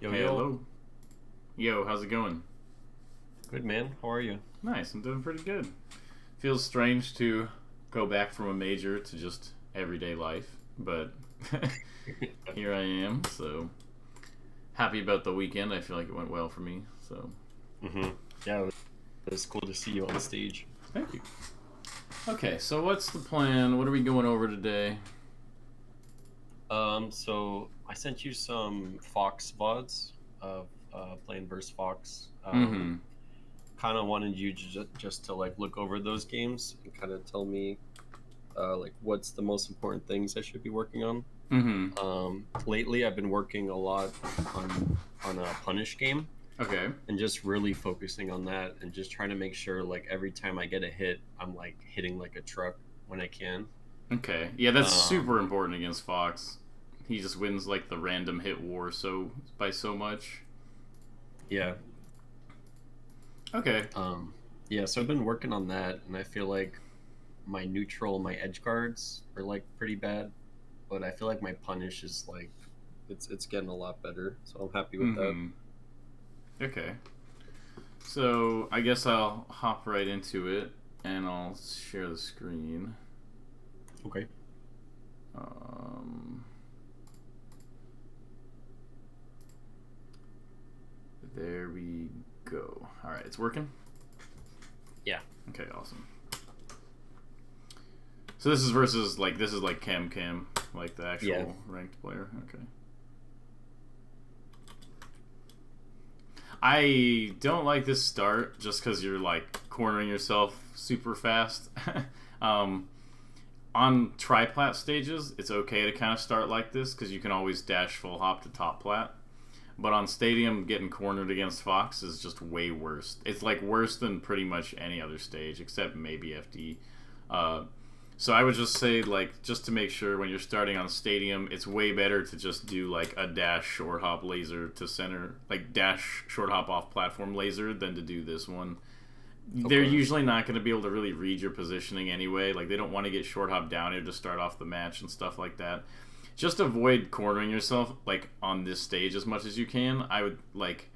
Yo, yo. Hello. Yo, how's it going? Good, man. How are you? Nice, I'm doing pretty good. Feels strange to go back from a major to just everyday life, but here I am, so happy about the weekend. I feel like it went well for me, so hmm Yeah, it was cool to see you on stage. thank you. Okay, so what's the plan? What are we going over today? So I sent you some Fox VODs of playing versus Fox. Mm-hmm. Kind of wanted you just to like look over those games and kind of tell me like what's the most important things I should be working on. Mm-hmm. Lately, I've been working a lot on a punish game Okay. and just really focusing on that and just trying to make sure like every time I get a hit, I'm like hitting like a truck when I can. Okay. Yeah, that's Um, super important against Fox. He just wins like the random hit war by so much. yeah, Okay. um, yeah. So I've been working on that, and I feel like my neutral, my edge guards are like pretty bad, but I feel like my punish is like it's getting a lot better. So I'm happy with that. Mm-hmm. Okay. So I guess I'll hop right into it and I'll share the screen. Okay. Um, there we go. All right, it's working. Yeah. Okay, awesome. So this is versus like this is like Cam, like the actual Yeah. ranked player. Okay. I don't like this start just because you're like cornering yourself super fast. um, on tri-plat stages, it's okay to kind of start like this because you can always dash full hop to top plat. But on stadium, getting cornered against Fox is just way worse. It's like worse than pretty much any other stage except maybe FD. Uh, so I would just say, like, just to make sure when you're starting on stadium, it's way better to just do like a dash short hop laser to center, like dash short hop off platform laser, than to do this one. They're Okay. usually not going to be able to really read your positioning anyway. Like they don't want to get short hop down here to start off the match and stuff like that. Just avoid cornering yourself like on this stage as much as you can. I would like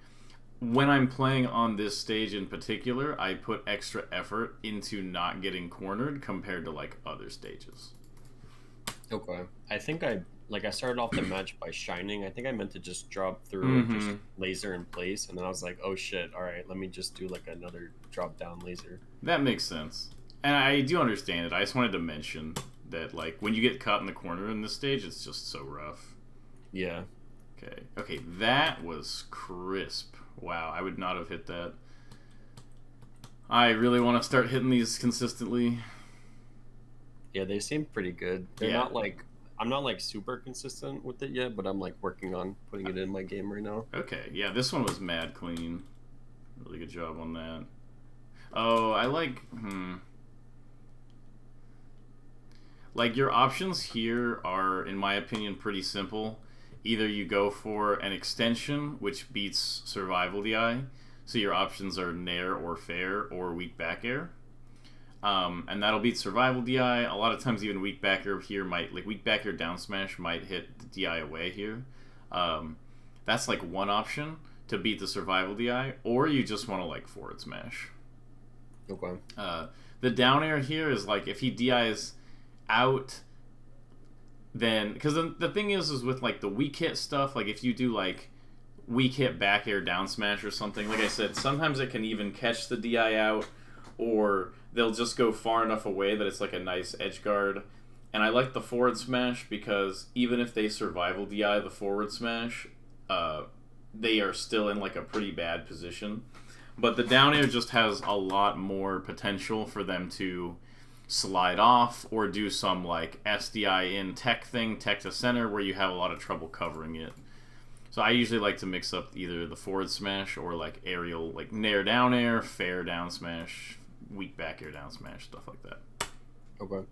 when I'm playing on this stage in particular, I put extra effort into not getting cornered compared to like other stages. Okay. I think I started off the match by shining. I think I meant to just drop through and just Mm-hmm. laser in place, and then I was like, oh shit, all right, let me just do like another drop down laser. That makes sense. And I do understand it. I just wanted to mention that like when you get caught in the corner in this stage, it's just so rough. Yeah. Okay. Okay, that was crisp. Wow, I would not have hit that. I really want to start hitting these consistently. Yeah, they seem pretty good. They're Yeah. not like I'm not like super consistent with it yet, but I'm like working on putting it in my game right now. Okay. Yeah, this one was mad clean. Really good job on that. Oh, I like like your options here are in my opinion pretty simple. Either you go for an extension which beats survival DI. So your options are nair or fair or weak back air. And that'll beat survival DI. A lot of times, even weak backer here might like weak backer down smash might hit the DI away here. Um, that's like one option to beat the survival DI, or you just want to like forward smash. Okay. Uh, the down air here is like if he DIs out, then because the thing is with like the weak hit stuff, like if you do like weak hit back air down smash or something, like I said, sometimes it can even catch the DI out or they'll just go far enough away that it's like a nice edge guard. And I like the forward smash because even if they survival DI the forward smash, uh, they are still in like a pretty bad position. But the down air just has a lot more potential for them to slide off or do some like SDI in tech thing, tech to center, where you have a lot of trouble covering it. So I usually like to mix up either the forward smash or like aerial, like nair down air, fair down smash, weak back air down smash, stuff like that. Okay.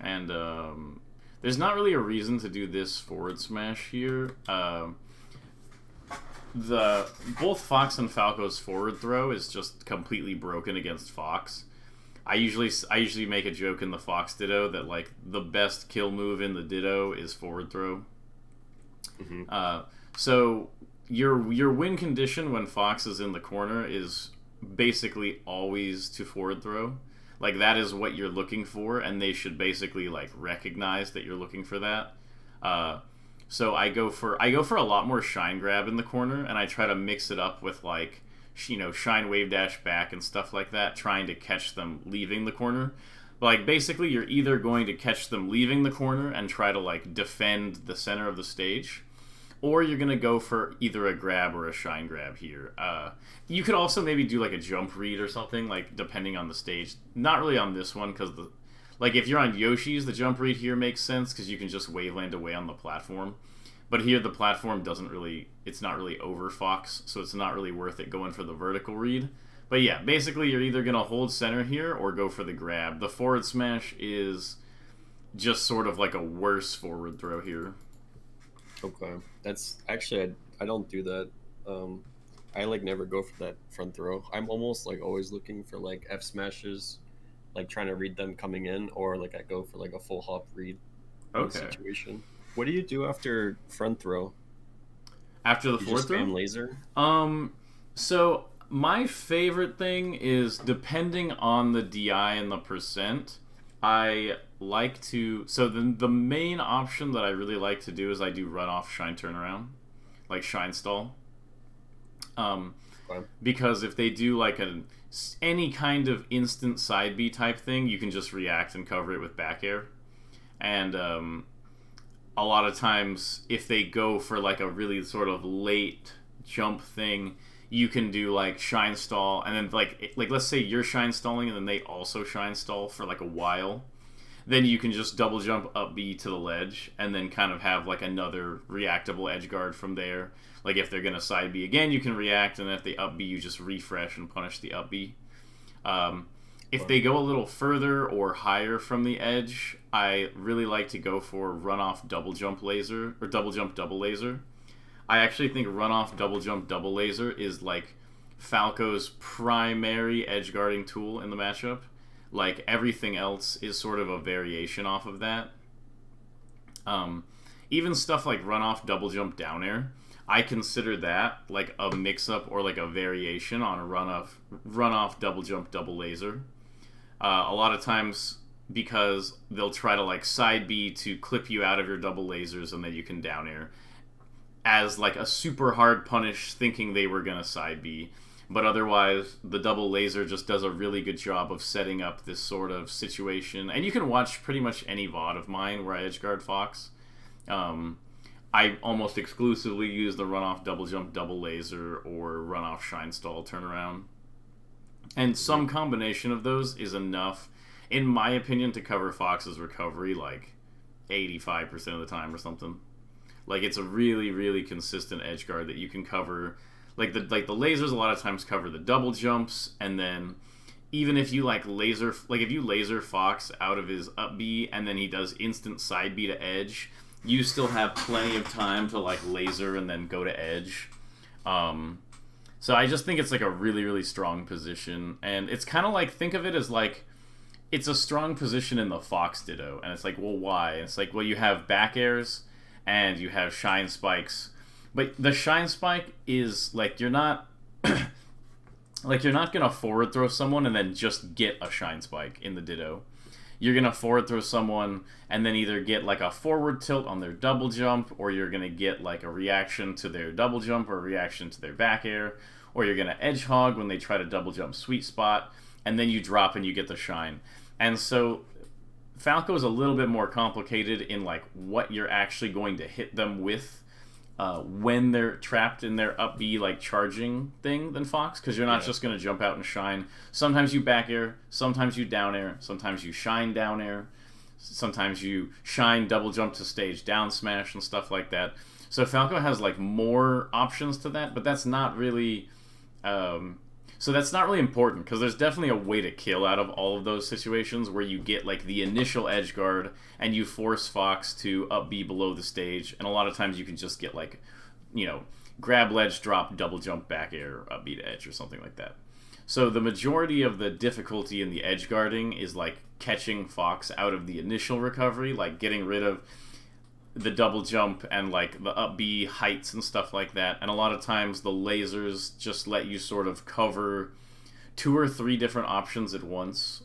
And there's not really a reason to do this forward smash here. The both Fox and Falco's forward throw is just completely broken against Fox. I usually make a joke in the Fox Ditto that like the best kill move in the Ditto is forward throw. Hmm. Uh, so your win condition when Fox is in the corner is basically always to forward throw. Like that is what you're looking for, and they should basically like recognize that you're looking for that. Uh, so I go for a lot more shine grab in the corner, and I try to mix it up with like shine wave dash back and stuff like that, trying to catch them leaving the corner. But like basically, you're either going to catch them leaving the corner and try to like defend the center of the stage, or you're gonna go for either a grab or a shine grab here. You could also maybe do like a jump read or something, like depending on the stage. Not really on this one because like if you're on Yoshi's, the jump read here makes sense because you can just waveland away on the platform. But here the platform doesn't really, it's not really over Fox, so it's not really worth it going for the vertical read. But yeah, basically you're either gonna hold center here or go for the grab. The forward smash is just sort of like a worse forward throw here. Okay, that's actually I don't do that. Um, I like never go for that front throw. I'm almost like always looking for like F smashes, like trying to read them coming in, or like I go for like a full hop read in the Okay. situation. What do you do after front throw? After the You forward just throw? spam laser? Um, so my favorite thing is depending on the DI and the percent. I like to. So the main option that I really like to do is I do run off shine turnaround, like shine stall. Um, Okay. because if they do like any kind of instant side B type thing, you can just react and cover it with back air. And a lot of times, if they go for like a really sort of late jump thing, you can do like shine stall, and then like let's say you're shine stalling, and then they also shine stall for like a while. Then you can just double jump up B to the ledge, and then kind of have like another reactable edge guard from there. Like if they're gonna side B again, you can react, and if they up B, you just refresh and punish the up B. Um, if they go a little further or higher from the edge, I really like to go for run off double jump laser or double jump double laser. I actually think run off double jump double laser is like Falco's primary edge guarding tool in the matchup. Like everything else is sort of a variation off of that. Um, Even stuff like run off double jump down air, I consider that like a mix up or like a variation on a run off double jump double laser. A lot of times because they'll try to like side B to clip you out of your double lasers and then you can down air as like a super hard punish thinking they were gonna side B. But otherwise, the double laser just does a really good job of setting up this sort of situation. And you can watch pretty much any VOD of mine where I edgeguard Fox. Um, I almost exclusively use the run off double jump double laser or run off shine stall turnaround. And some combination of those is enough, in my opinion, to cover Fox's recovery like 85% of the time or something. Like it's a really, really consistent edge guard that you can cover. Like the lasers a lot of times cover the double jumps, and then even if you if you laser Fox out of his up B and then he does instant side B to edge, you still have plenty of time to like laser and then go to edge. So I just think it's like a really, really strong position, and it's kind of like, think of it as like it's a strong position in the Fox Ditto, and it's like, well, why? And it's like, well, you have back airs and you have shine spikes, but the shine spike is like you're not like you're not gonna forward throw someone and then just get a shine spike in the Ditto. You're gonna forward throw someone and then either get like a forward tilt on their double jump, or you're gonna get like a reaction to their double jump or a reaction to their back air, or you're gonna edge hog when they try to double jump sweet spot, and then you drop and you get the shine. And so Falco is a little bit more complicated in like what you're actually going to hit them with when they're trapped in their up B like charging thing than Fox, because you're not just going to jump out and shine. Sometimes you back air, sometimes you down air, sometimes you shine down air, sometimes you shine double jump to stage down smash and stuff like that. So Falco has like more options to that, but that's not really so that's not really important, because there's definitely a way to kill out of all of those situations where you get like the initial edge guard and you force Fox to up B below the stage, and a lot of times you can just get like, grab ledge drop double jump back air up B to edge or something like that. So the majority of the difficulty in the edge guarding is like catching Fox out of the initial recovery, like getting rid of the double jump and like the up B heights and stuff like that. And a lot of times the lasers just let you sort of cover 2 or 3 different options at once,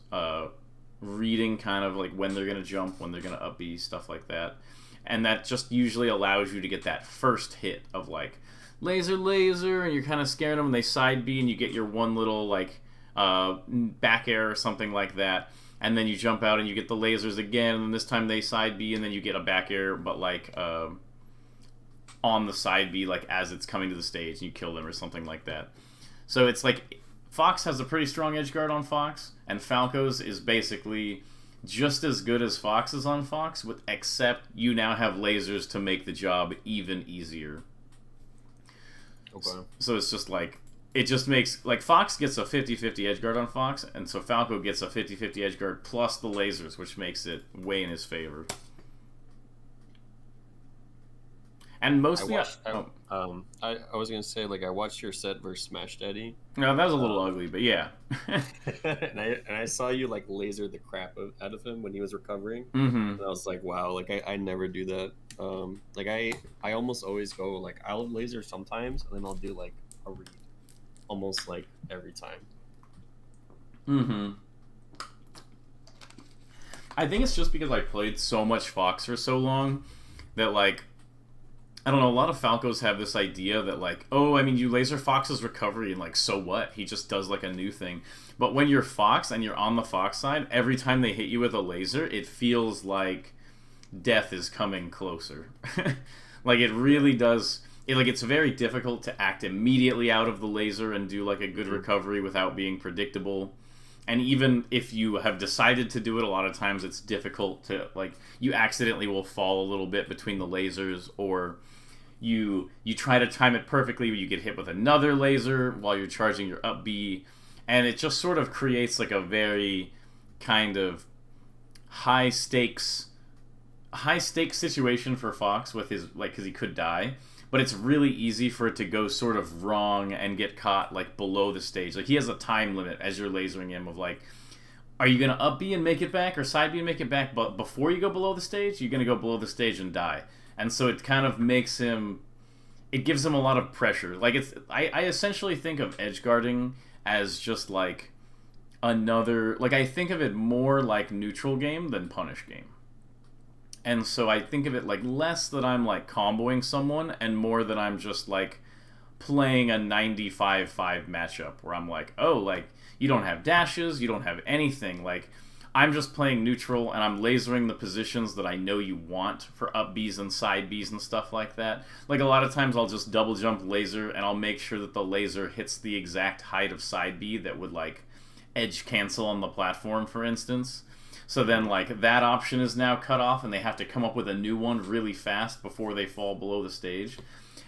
reading kind of like when they're going to jump, when they're going to up B, stuff like that. And that just usually allows you to get that first hit of like laser, laser, and you're kind of scaring them and they side B and you get your one little like back air or something like that. And then you jump out and you get the lasers again, and this time they side B, and then you get a back air, but like on the side B, like as it's coming to the stage, and you kill them or something like that. So it's like Fox has a pretty strong edge guard on Fox, and Falco's is basically just as good as Fox is on Fox, with except you now have lasers to make the job even easier. Okay. So it's just like, it just makes, like, Fox gets a 50-50 edge guard on Fox, and so Falco gets a 50-50 edge guard plus the lasers, which makes it way in his favor. And mostly, I was gonna say, like, I watched your set versus Smash Daddy. no, that was a little ugly, but yeah. and I saw you like laser the crap out of him when he was recovering. Mm-hmm. And I was like, wow, like I never do that. Like I almost always go like I'll laser sometimes, and then I'll do like a read, almost like every time. Mm-hmm. I think it's just because I played so much Fox for so long that, like, I don't know, a lot of Falcos have this idea that, like, oh, I mean, you laser Fox's recovery, and, like, so what? He just does, like, a new thing. But when you're Fox and you're on the Fox side, every time they hit you with a laser, it feels like death is coming closer. Like, it really does. It's very difficult to act immediately out of the laser and do, like, a good recovery without being predictable. And even if you have decided to do it, a lot of times it's difficult to, like, you accidentally will fall a little bit between the lasers, or you try to time it perfectly, but you get hit with another laser while you're charging your up B, and it just sort of creates, like, a very kind of high stakes situation for Fox with his, like, because he could die. But it's really easy for it to go sort of wrong and get caught, like, below the stage. Like, he has a time limit as you're lasering him of, like, are you going to up B and make it back, or side B and make it back, but before you go below the stage, you're going to go below the stage and die. And so it kind of makes him, it gives him a lot of pressure. Like, I essentially think of edge guarding as just, like, another, like, I think of it more like neutral game than punish game. And so I think of it like less that I'm like comboing someone and more that I'm just like playing a 95-5 matchup where I'm like, oh, like, you don't have dashes, you don't have anything. Like, I'm just playing neutral and I'm lasering the positions that I know you want for up Bs and side Bs and stuff like that. Like, a lot of times I'll just double jump laser and I'll make sure that the laser hits the exact height of side B that would, like, edge cancel on the platform, for instance. So then, like, that option is now cut off, and they have to come up with a new one really fast before they fall below the stage.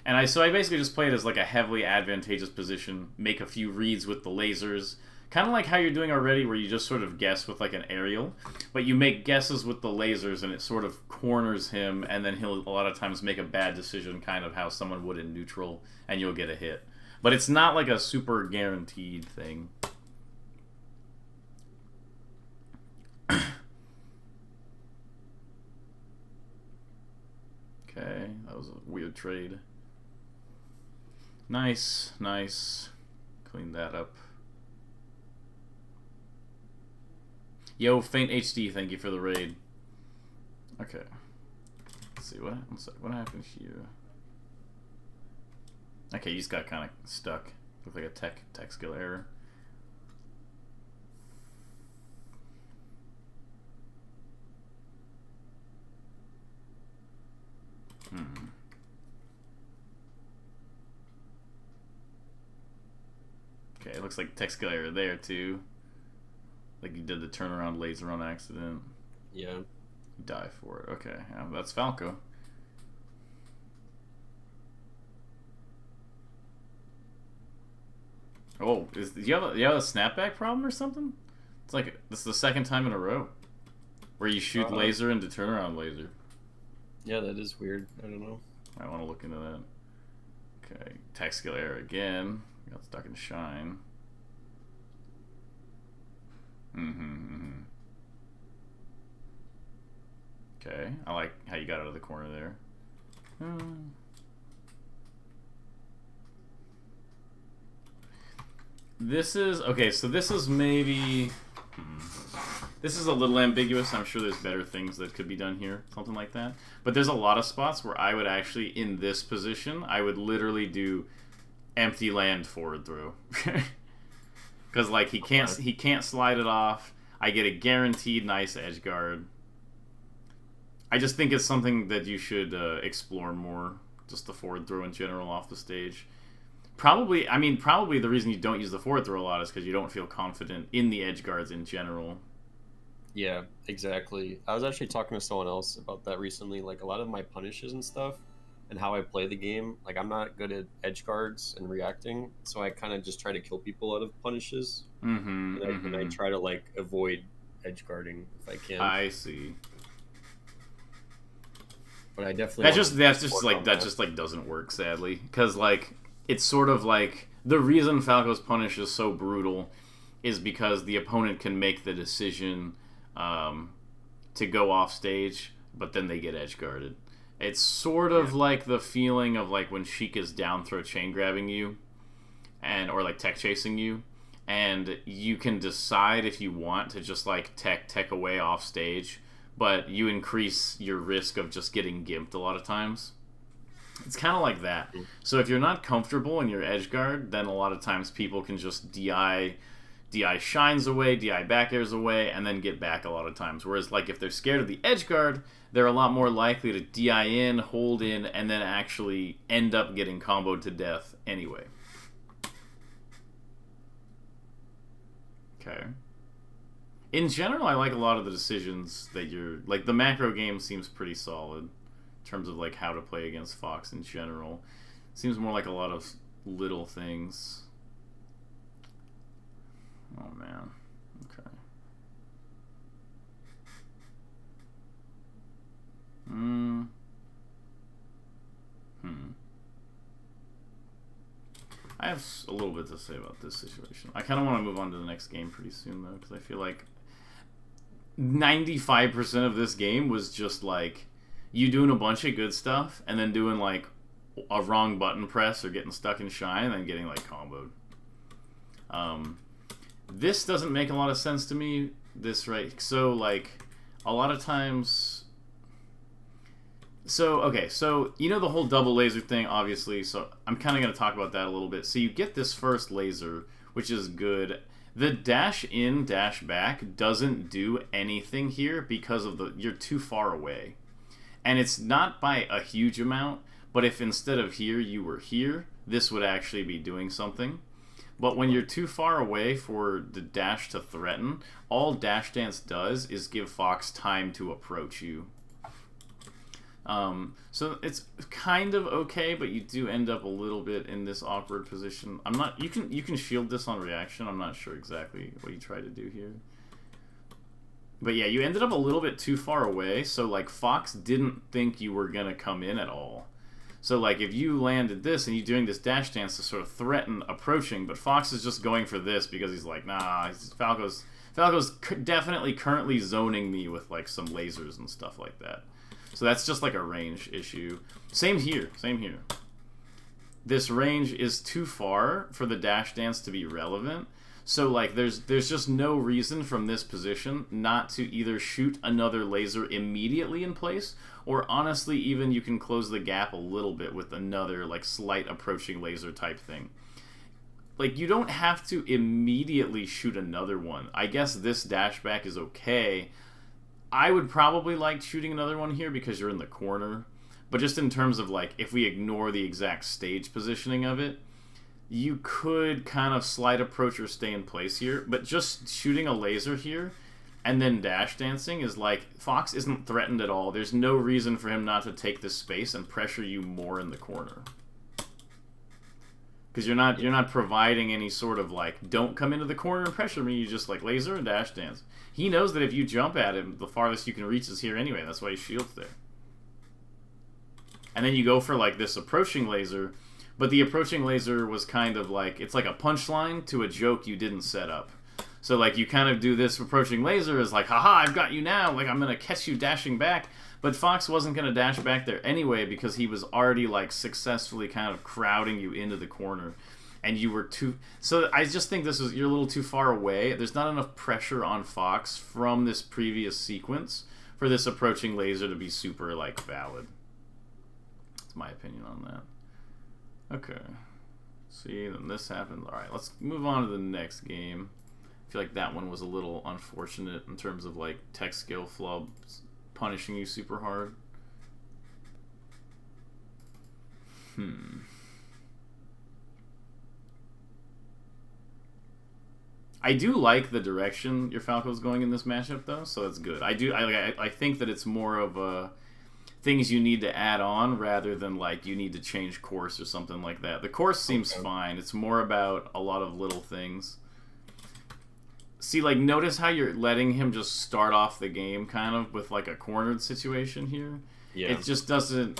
And I basically just play it as, like, a heavily advantageous position, make a few reads with the lasers, kind of like how you're doing already, where you just sort of guess with, like, an aerial, but you make guesses with the lasers, and it sort of corners him, and then he'll a lot of times make a bad decision, kind of how someone would in neutral, and you'll get a hit. But it's not, like, a super guaranteed thing. Okay, that was a weird trade. Nice, nice. Clean that up. Yo, Faint HD, thank you for the raid. Okay. Let's see, what happened here? Okay, you just got kind of stuck. Looked like a tech skill error. Okay, it looks like tech skill error there too. Like you did the turnaround laser on accident. Yeah. You die for it. Okay, yeah, that's Falco. Oh, do you have a snapback problem or something? It's like this is the second time in a row where you shoot laser into turnaround laser. Yeah, that is weird. I don't know. I want to look into that. Okay, tech skill error again. Got stuck in shine. Okay, I like how you got out of the corner there. This is okay. So this is maybe. This is a little ambiguous. I'm sure there's better things that could be done here, something like that. But there's a lot of spots where I would actually, in this position, I would literally do empty land forward throw, because like he can't slide it off. I get a guaranteed nice edge guard. I just think it's something that you should explore more. Just the forward throw in general off the stage. Probably the reason you don't use the forward throw a lot is because you don't feel confident in the edge guards in general. Yeah, exactly. I was actually talking to someone else about that recently. Like a lot of my punishes and stuff, and how I play the game. Like I'm not good at edge guards and reacting, so I kind of just try to kill people out of punishes, and I try to like avoid edge guarding if I can. I see. But I definitely that just doesn't work, sadly, because like it's sort of like the reason Falco's punish is so brutal is because the opponent can make the decision to go off stage, but then they get edge guarded. It's sort of like the feeling of like when Sheik is down throw chain grabbing you, or like tech chasing you, and you can decide if you want to just like tech away off stage, but you increase your risk of just getting gimped a lot of times. It's kind of like that. So if you're not comfortable in your edge guard, then a lot of times people can just DI shines away, DI back airs away, and then get back a lot of times. Whereas like if they're scared of the edge guard, they're a lot more likely to DI in, hold in, and then actually end up getting comboed to death anyway. Okay. In general, I like a lot of the decisions that you're... Like, the macro game seems pretty solid in terms of, like, how to play against Fox in general. Seems more like a lot of little things. Oh, man. Okay. I have a little bit to say about this situation. I kind of want to move on to the next game pretty soon, though, because I feel like 95% of this game was just like you doing a bunch of good stuff and then doing like a wrong button press or getting stuck in shine and then getting like comboed. This doesn't make a lot of sense to me. So like a lot of times. So okay, so you know the whole double laser thing, obviously. So I'm kind of going to talk about that a little bit. So you get this first laser, which is good. The dash in, dash back doesn't do anything here because of you're too far away. And it's not by a huge amount, but if instead of here you were here, this would actually be doing something. But when you're too far away for the dash to threaten, all dash dance does is give Fox time to approach you. So it's kind of okay, but you do end up a little bit in this awkward position. You can shield this on reaction. I'm not sure exactly what you try to do here. But yeah, you ended up a little bit too far away, so like Fox didn't think you were gonna come in at all. So like if you landed this and you're doing this dash dance to sort of threaten approaching, but Fox is just going for this because he's like, nah, Falco's definitely currently zoning me with like some lasers and stuff like that. So that's just like a range issue. Same here. This range is too far for the dash dance to be relevant. So like there's just no reason from this position not to either shoot another laser immediately in place, or honestly even you can close the gap a little bit with another like slight approaching laser type thing. Like you don't have to immediately shoot another one. I guess this dash back is okay. I would probably like shooting another one here because you're in the corner. But just in terms of like, if we ignore the exact stage positioning of it, you could kind of slide approach or stay in place here. But just shooting a laser here and then dash dancing is like, Fox isn't threatened at all. There's no reason for him not to take this space and pressure you more in the corner. Because you're not providing any sort of like, don't come into the corner and pressure me. You just like laser and dash dance. He knows that if you jump at him, the farthest you can reach is here anyway. That's why he shields there. And then you go for like this approaching laser, but the approaching laser was kind of like, it's like a punchline to a joke you didn't set up. So like you kind of do this approaching laser as like, haha, I've got you now. Like I'm gonna catch you dashing back. But Fox wasn't gonna dash back there anyway because he was already like successfully kind of crowding you into the corner, and you were too. So I just think you're a little too far away. There's not enough pressure on Fox from this previous sequence for this approaching laser to be super like valid. That's my opinion on that. Okay. See, then this happened. All right, let's move on to the next game. I feel like that one was a little unfortunate in terms of like tech skill flubs punishing you super hard. I do like the direction your Falco's going in this matchup, though, so that's good. I think that it's more of a things you need to add on rather than like you need to change course or something like that. The course seems fine. It's more about a lot of little things. See, like, notice how you're letting him just start off the game kind of with like a cornered situation here. Yeah. It just doesn't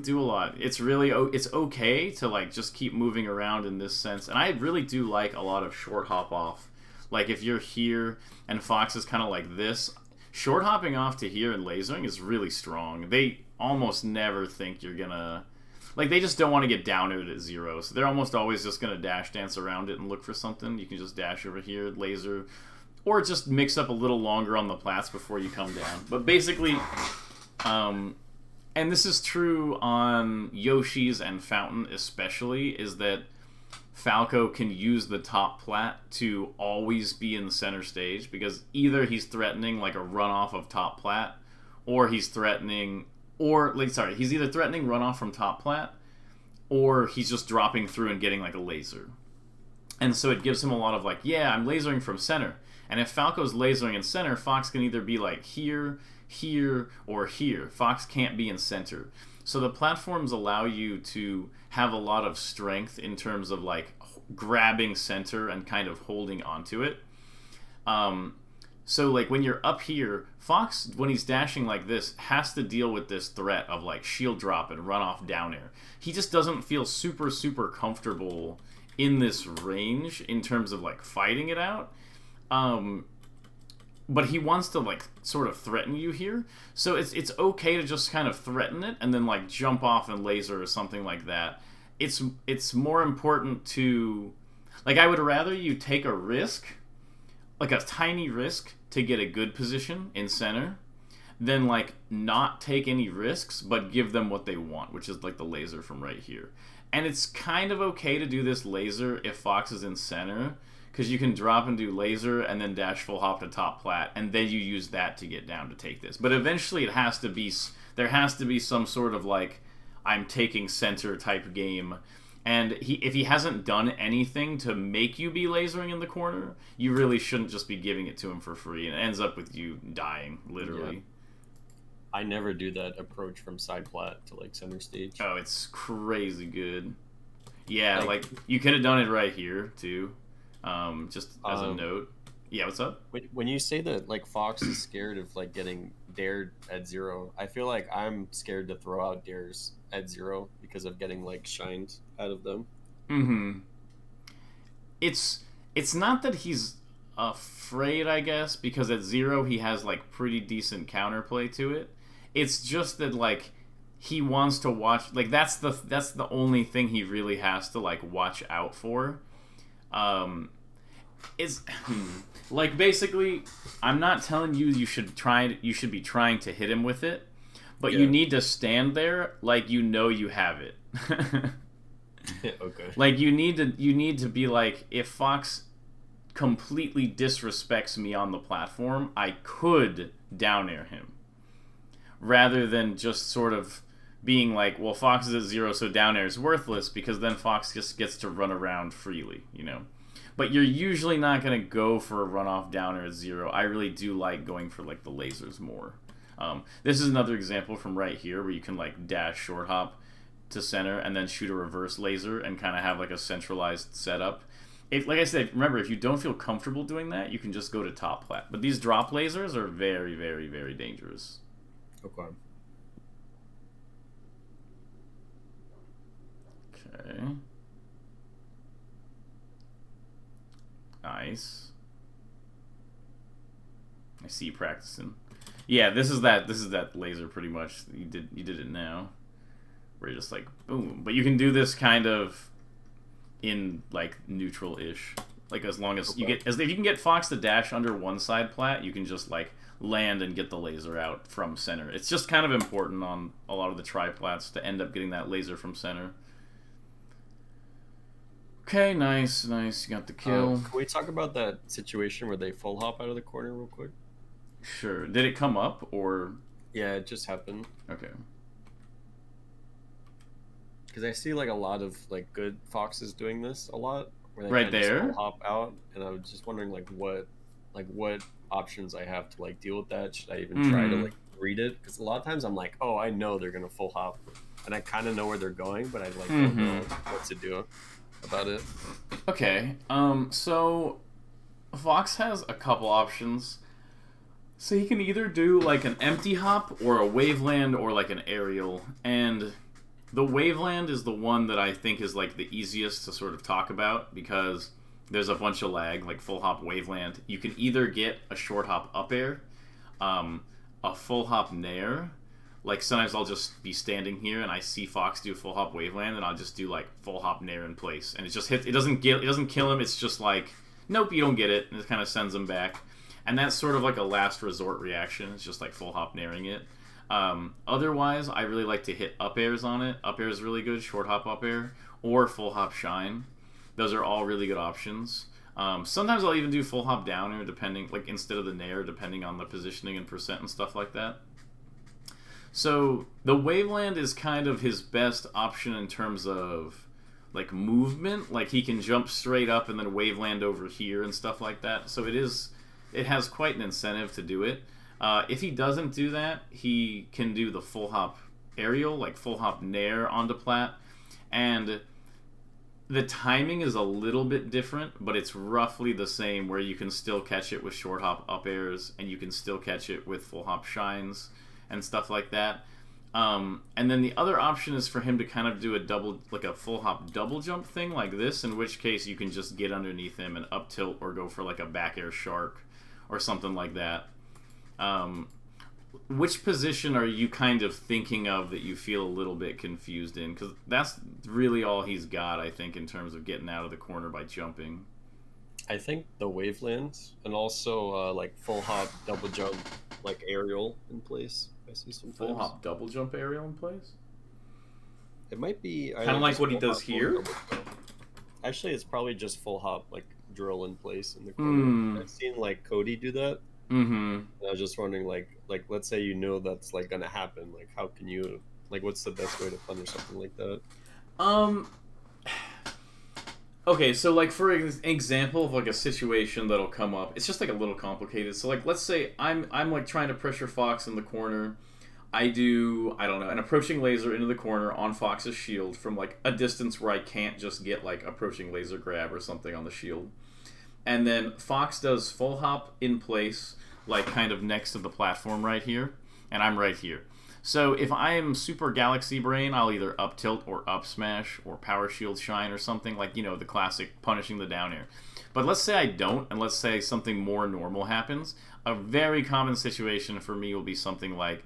do a lot. It's really it's okay to like just keep moving around in this sense, and I really do like a lot of short hop off. Like if you're here and Fox is kind of like this, short hopping off to here and lasering is really strong. They almost never think you're gonna like they just don't want to get down at 0, so they're almost always just gonna dash dance around it and look for something. You can just dash over here, laser, or just mix up a little longer on the plats before you come down. But basically, and this is true on Yoshi's and Fountain especially, is that Falco can use the top plat to always be in the center stage, because either he's threatening like a runoff of top plat, or he's threatening, he's either threatening runoff from top plat, or he's just dropping through and getting like a laser. And so it gives him a lot of like, yeah, I'm lasering from center. And if Falco's lasering in center, Fox can either be like here, here, or here. Fox can't be in center. So the platforms allow you to have a lot of strength in terms of like grabbing center and kind of holding onto it. So like when you're up here, Fox, when he's dashing like this, has to deal with this threat of like shield drop and run off down air. He just doesn't feel super, super comfortable in this range in terms of like fighting it out. But he wants to like sort of threaten you here, so it's okay to just kind of threaten it and then like jump off and laser or something like that. It's more important to like, I would rather you take a risk, like a tiny risk, to get a good position in center, than like not take any risks but give them what they want, which is like the laser from right here. And it's kind of okay to do this laser if Fox is in center, because you can drop and do laser and then dash full hop to top plat, and then you use that to get down to take this. But eventually there has to be some sort of like, I'm taking center type game. And if he hasn't done anything to make you be lasering in the corner, you really shouldn't just be giving it to him for free, and it ends up with you dying, literally. Yeah. I never do that approach from side plat to like center stage. Oh, it's crazy good. Yeah, like you could have done it right here too. Just as a note. Yeah, what's up? When you say that like Fox is scared of like getting dared at 0, I feel like I'm scared to throw out dares at 0 because of getting like shined out of them. Mm-hmm. It's not that he's afraid, I guess, because at 0 he has like pretty decent counterplay to it. It's just that like he wants to watch, like that's the only thing he really has to like watch out for. Is like basically, I'm not telling you you should be trying to hit him with it, but you need to stand there like you know you have it. Okay. Like you need to be like, if Fox completely disrespects me on the platform, I could down air him, rather than just sort of being like, well, Fox is at 0, so down air is worthless, because then Fox just gets to run around freely, you know. But you're usually not going to go for a runoff down air at 0. I really do like going for like the lasers more. This is another example from right here where you can like dash short hop to center and then shoot a reverse laser and kind of have like a centralized setup. Like I said, remember, if you don't feel comfortable doing that, you can just go to top plat. But these drop lasers are very, very, very dangerous. Okay. Okay. Nice. I see you practicing. Yeah, this is that laser pretty much. You did it now. Where you're just like boom. But you can do this kind of in like neutral-ish. Like as long as if you can get Fox to dash under one side plat, you can just like land and get the laser out from center. It's just kind of important on a lot of the tri-plats to end up getting that laser from center. Okay, nice. You got the kill. Can we talk about that situation where they full hop out of the corner real quick? Sure. Did it come up or? Yeah, it just happened. Okay. Because I see like a lot of like good foxes doing this a lot, where they Right kind of there? just full hop out, and I was just wondering like what options I have to like deal with that. Should I even try to like read it? Because a lot of times I'm like, oh, I know they're gonna full hop, and I kind of know where they're going, but I like don't know what to do about it. Okay. So Fox has a couple options. So he can either do like an empty hop or a waveland or like an aerial. And the waveland is the one that I think is like the easiest to sort of talk about because there's a bunch of lag, like full hop waveland. You can either get a short hop up air, a full hop nair. Like sometimes I'll just be standing here and I see Fox do full hop waveland and I'll just do like full hop nair in place and it just hits. It doesn't kill him. It's just like nope, you don't get it, and it kind of sends him back. And that's sort of like a last resort reaction. It's just like full hop nairing it. Otherwise, I really like to hit up airs on it. Up air is really good. Short hop up air or full hop shine. Those are all really good options. Sometimes I'll even do full hop down air depending, like instead of the nair, depending on the positioning and percent and stuff like that. So the waveland is kind of his best option in terms of like movement. Like he can jump straight up and then waveland over here and stuff like that. So it has quite an incentive to do it. If he doesn't do that, he can do the full hop aerial, like full hop nair onto plat. And the timing is a little bit different, but it's roughly the same where you can still catch it with short hop up airs and you can still catch it with full hop shines and stuff like that. And then the other option is for him to kind of do a full hop double jump thing like this, in which case you can just get underneath him and up tilt or go for like a back air shark or something like that. Which position are you kind of thinking of that you feel a little bit confused in? Because that's really all he's got, I think, in terms of getting out of the corner by jumping. I think the wavelands and also like full hop double jump, like aerial in place. I see sometimes. Full hop double jump aerial in place? It might be kind of like what he does here. Actually, it's probably just full hop like drill in place in the corner. I've seen like Cody do that. And I was just wondering, like let's say you know that's like gonna happen. Like, how can you what's the best way to punish something like that? Okay, so like for an example of like a situation that'll come up, it's just like a little complicated. So like let's say I'm like trying to pressure Fox in the corner. I don't know, an approaching laser into the corner on Fox's shield from like a distance where I can't just get like approaching laser grab or something on the shield. And then Fox does full hop in place, like kind of next to the platform right here, and I'm right here. So if I am super Galaxy Brain, I'll either up tilt or up smash or power shield shine or something like, the classic punishing the down air. But let's say I don't, and let's say something more normal happens. A very common situation for me will be something like,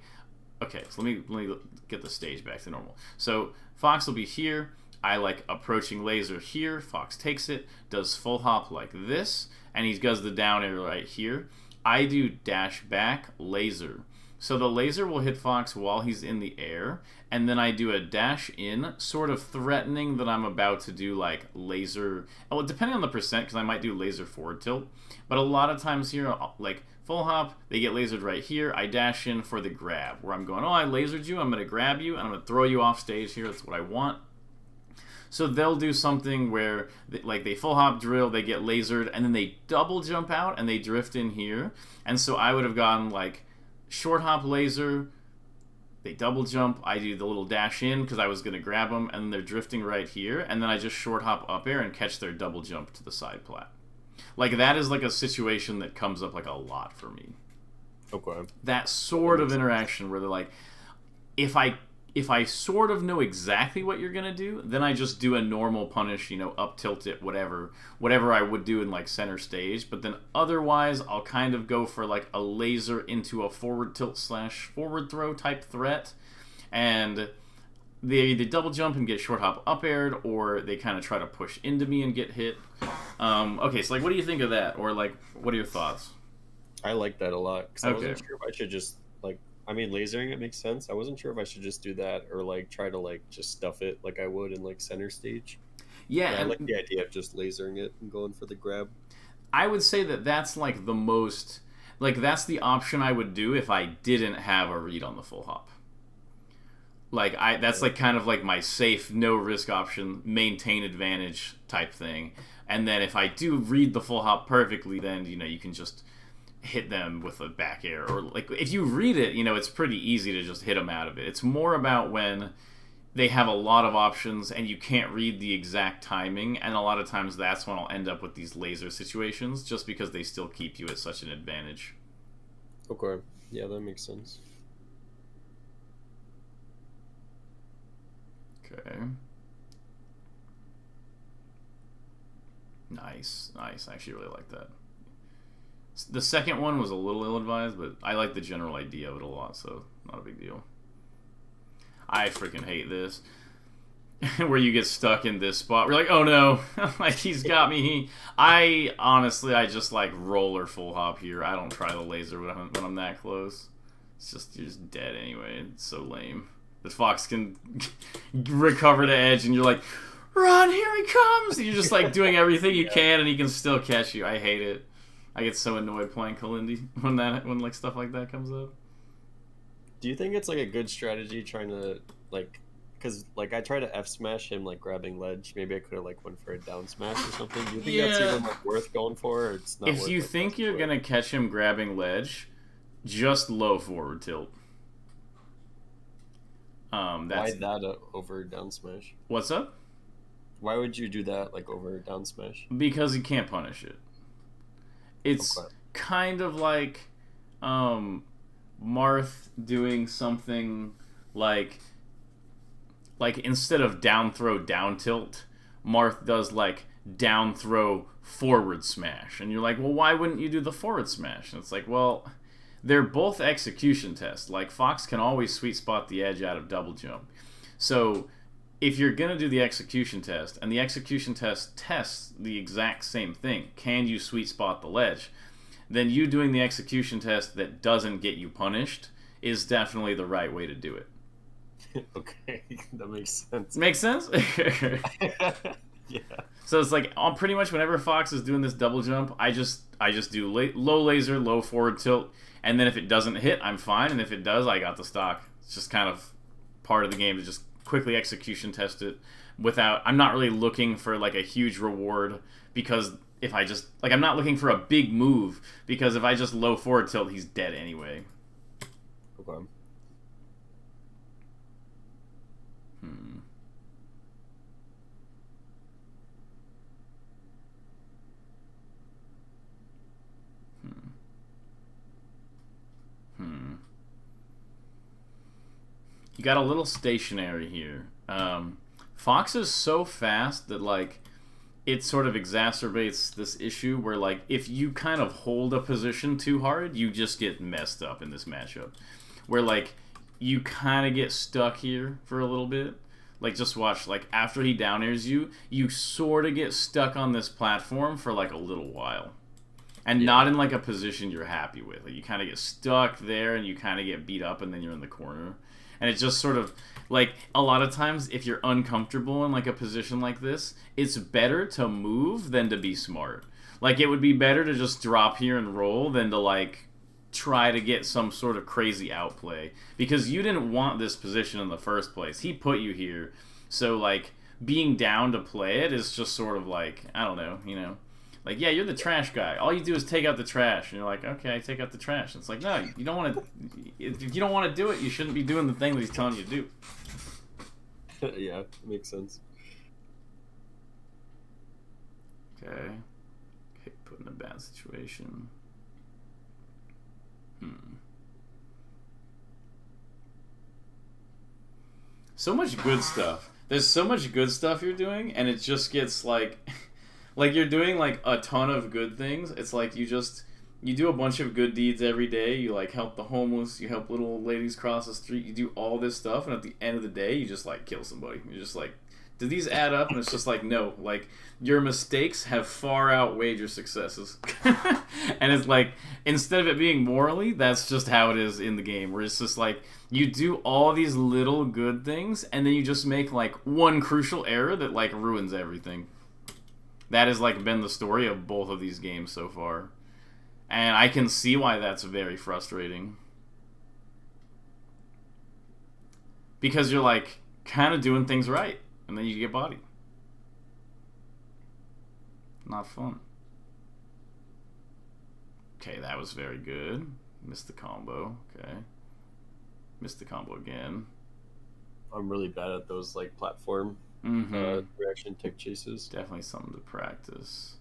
okay, so let me get the stage back to normal. So Fox will be here. I like approaching laser here. Fox takes it, does full hop like this, and he does the down air right here. I do dash back laser. So the laser will hit Fox while he's in the air, and then I do a dash in, sort of threatening that I'm about to do like laser. Well, depending on the percent, because I might do laser forward tilt. But a lot of times here, like full hop, they get lasered right here. I dash in for the grab, where I'm going, oh, I lasered you, I'm going to grab you, and I'm going to throw you off stage here. That's what I want. So they'll do something where they full hop drill, they get lasered, and then they double jump out and they drift in here. And so I would have gone like short hop laser, they double jump, I do the little dash in because I was going to grab them, and then they're drifting right here, and then I just short hop up air and catch their double jump to the side plat. Like that is like a situation that comes up like a lot for me. Okay. That sort of interaction where they're like, if I if I sort of know exactly what you're gonna do, then I just do a normal punish, up tilt it, whatever I would do in like center stage. But then otherwise, I'll kind of go for like a laser into a forward tilt slash forward throw type threat, and they either double jump and get short hop up aired, or they kind of try to push into me and get hit. Okay, so like, what do you think of that, or like, what are your thoughts? I like that a lot because I Okay. wasn't sure if I should just like. I mean, lasering it makes sense. I wasn't sure if I should just do that or like try to like just stuff it like I would in like center stage. Yeah, But I like and the idea of just lasering it and going for the grab. I would say that that's like the most, like that's the option I would do if I didn't have a read on the full hop. Like that's like kind of like my safe, no risk option, maintain advantage type thing. And then if I do read the full hop perfectly, then you can just hit them with a back air, or like if you read it, it's pretty easy to just hit them out of it. It's more about when they have a lot of options and you can't read the exact timing, and a lot of times that's when I'll end up with these laser situations, just because they still keep you at such an advantage. Okay. Yeah, that makes sense. Okay. Nice, nice. I actually really like that. The second one was a little ill-advised, but I like the general idea of it a lot, so not a big deal. I freaking hate this. Where you get stuck in this spot. We're like, oh no, like he's got me. I just like roller full hop here. I don't try the laser when I'm that close. It's just, you're just dead anyway. It's so lame. The fox can recover the edge, and you're like, run, here he comes. And you're just like doing everything you can, and he can still catch you. I hate it. I get so annoyed playing Kalindi when like stuff like that comes up. Do you think it's like a good strategy trying to like, because like I try to F smash him like grabbing ledge. Maybe I could have like went for a down smash or something. Do you think that's Yeah. even like worth going for, or it's not If worth you like think pressing you're for it? gonna catch him grabbing ledge, just low forward tilt. Why That's that over down smash? what's up. Why would you do that like over down smash? Because you can't punish it. It's Okay. kind of like um, Marth doing something like instead of down throw down tilt, Marth does like down throw forward smash, and you're like, well, why wouldn't you do the forward smash? And it's like, well, they're both execution tests. Like Fox can always sweet spot the edge out of double jump. So if you're gonna do the execution test, and the execution test tests the exact same thing, can you sweet spot the ledge? Then you doing the execution test that doesn't get you punished is definitely the right way to do it. Okay, that makes sense. Makes sense? Yeah. So it's like pretty much whenever Fox is doing this double jump, I just do low laser, low forward tilt, and then if it doesn't hit, I'm fine, and if it does, I got the stock. It's just kind of part of the game to just quickly execution test it without. I'm not really looking for like a huge reward, because if I just like, I'm not looking for a big move, because if I just low forward tilt, he's dead anyway. Okay. Hmm. Hmm. Hmm. You got a little stationary here. Fox is so fast that like it sort of exacerbates this issue where like if you kind of hold a position too hard, you just get messed up in this matchup. Where like you kind of get stuck here for a little bit. Like just watch, like after he down airs you, you sort of get stuck on this platform for like a little while. And Yeah. not in like a position you're happy with. Like you kind of get stuck there and you kind of get beat up and then you're in the corner. And it's just sort of like a lot of times if you're uncomfortable in like a position like this, it's better to move than to be smart. Like it would be better to just drop here and roll than to like try to get some sort of crazy outplay, because you didn't want this position in the first place. He put you here. So like being down to play it is just sort of like, I don't know. Like, yeah, you're the trash guy. All you do is take out the trash, and you're like, okay, I take out the trash. And it's like, no, you don't want to. If you don't want to do it, you shouldn't be doing the thing that he's telling you to do. Yeah, makes sense. Okay, put in a bad situation. so much good stuff. There's so much good stuff you're doing, and it just gets like, like you're doing like a ton of good things. It's like you do a bunch of good deeds every day. You like help the homeless. You help little old ladies cross the street. You do all this stuff, and at the end of the day, you just like kill somebody. You're just like, do these add up? And it's just like, no. Like your mistakes have far outweighed your successes. And it's like, instead of it being morally, that's just how it is in the game. Where it's just like you do all these little good things, and then you just make like one crucial error that like ruins everything. That has like been the story of both of these games so far. And I can see why that's very frustrating. Because you're like kind of doing things right, and then you get bodied. Not fun. Okay, that was very good. Missed the combo. Okay. Missed the combo again. I'm really bad at those like platform reaction tech chases. Definitely something to practice.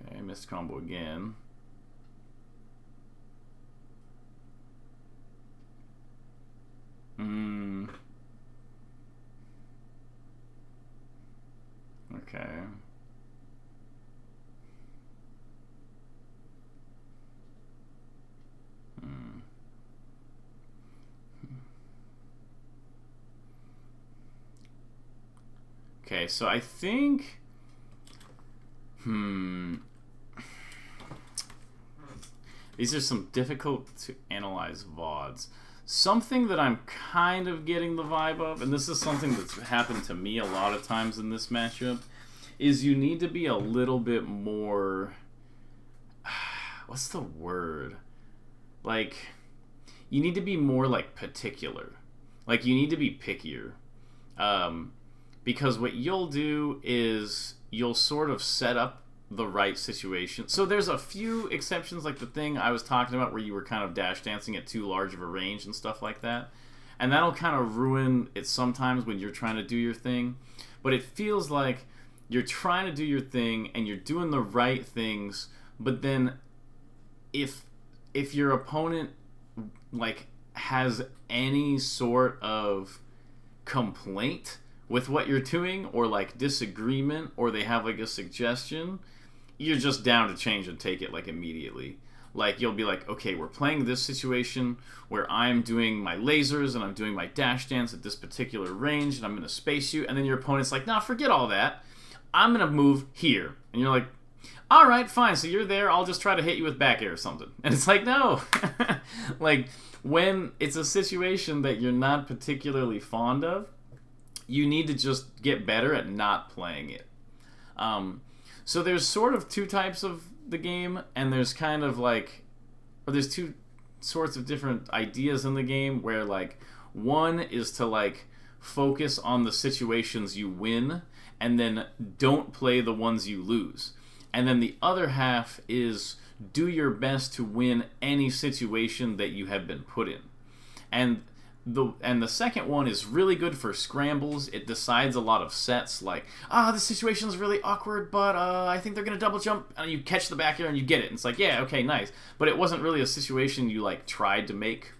Okay, missed combo again. Okay. Okay, so I think... These are some difficult to analyze VODs. Something that I'm kind of getting the vibe of, and this is something that's happened to me a lot of times in this matchup, is you need to be a little bit more... What's the word? Like, you need to be more, like, particular. Like, you need to be pickier. Because what you'll do is you'll sort of set up the right situation. So there's a few exceptions, like the thing I was talking about where you were kind of dash dancing at too large of a range and stuff like that. And that'll kind of ruin it sometimes when you're trying to do your thing. But it feels like you're trying to do your thing and you're doing the right things, but then if your opponent like has any sort of complaint with what you're doing, or like disagreement, or they have like a suggestion, you're just down to change and take it like immediately. Like you'll be like, okay, we're playing this situation where I'm doing my lasers and I'm doing my dash dance at this particular range and I'm gonna space you, and then your opponent's like, nah, forget all that, I'm gonna move here. And you're like, all right, fine, so you're there, I'll just try to hit you with back air or something. And it's like, no. Like when it's a situation that you're not particularly fond of, you need to just get better at not playing it. So there's sort of two types of the game, and there's kind of like, or there's two sorts of different ideas in the game where like one is to like focus on the situations you win and then don't play the ones you lose. And then the other half is do your best to win any situation that you have been put in. And the second one is really good for scrambles. It decides a lot of sets, like, the situation is really awkward, but I think they're going to double jump, and you catch the back air and you get it. And it's like, yeah, okay, nice. But it wasn't really a situation you, like, tried to make.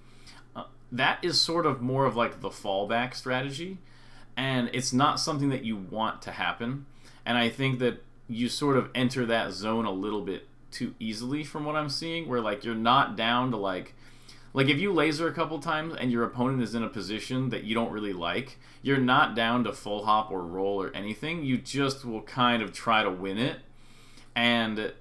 That is sort of more of, like, the fallback strategy, and it's not something that you want to happen. And I think that you sort of enter that zone a little bit too easily from what I'm seeing, where, like, you're not down to, like, if you laser a couple times and your opponent is in a position that you don't really like, you're not down to full hop or roll or anything. You just will kind of try to win it. And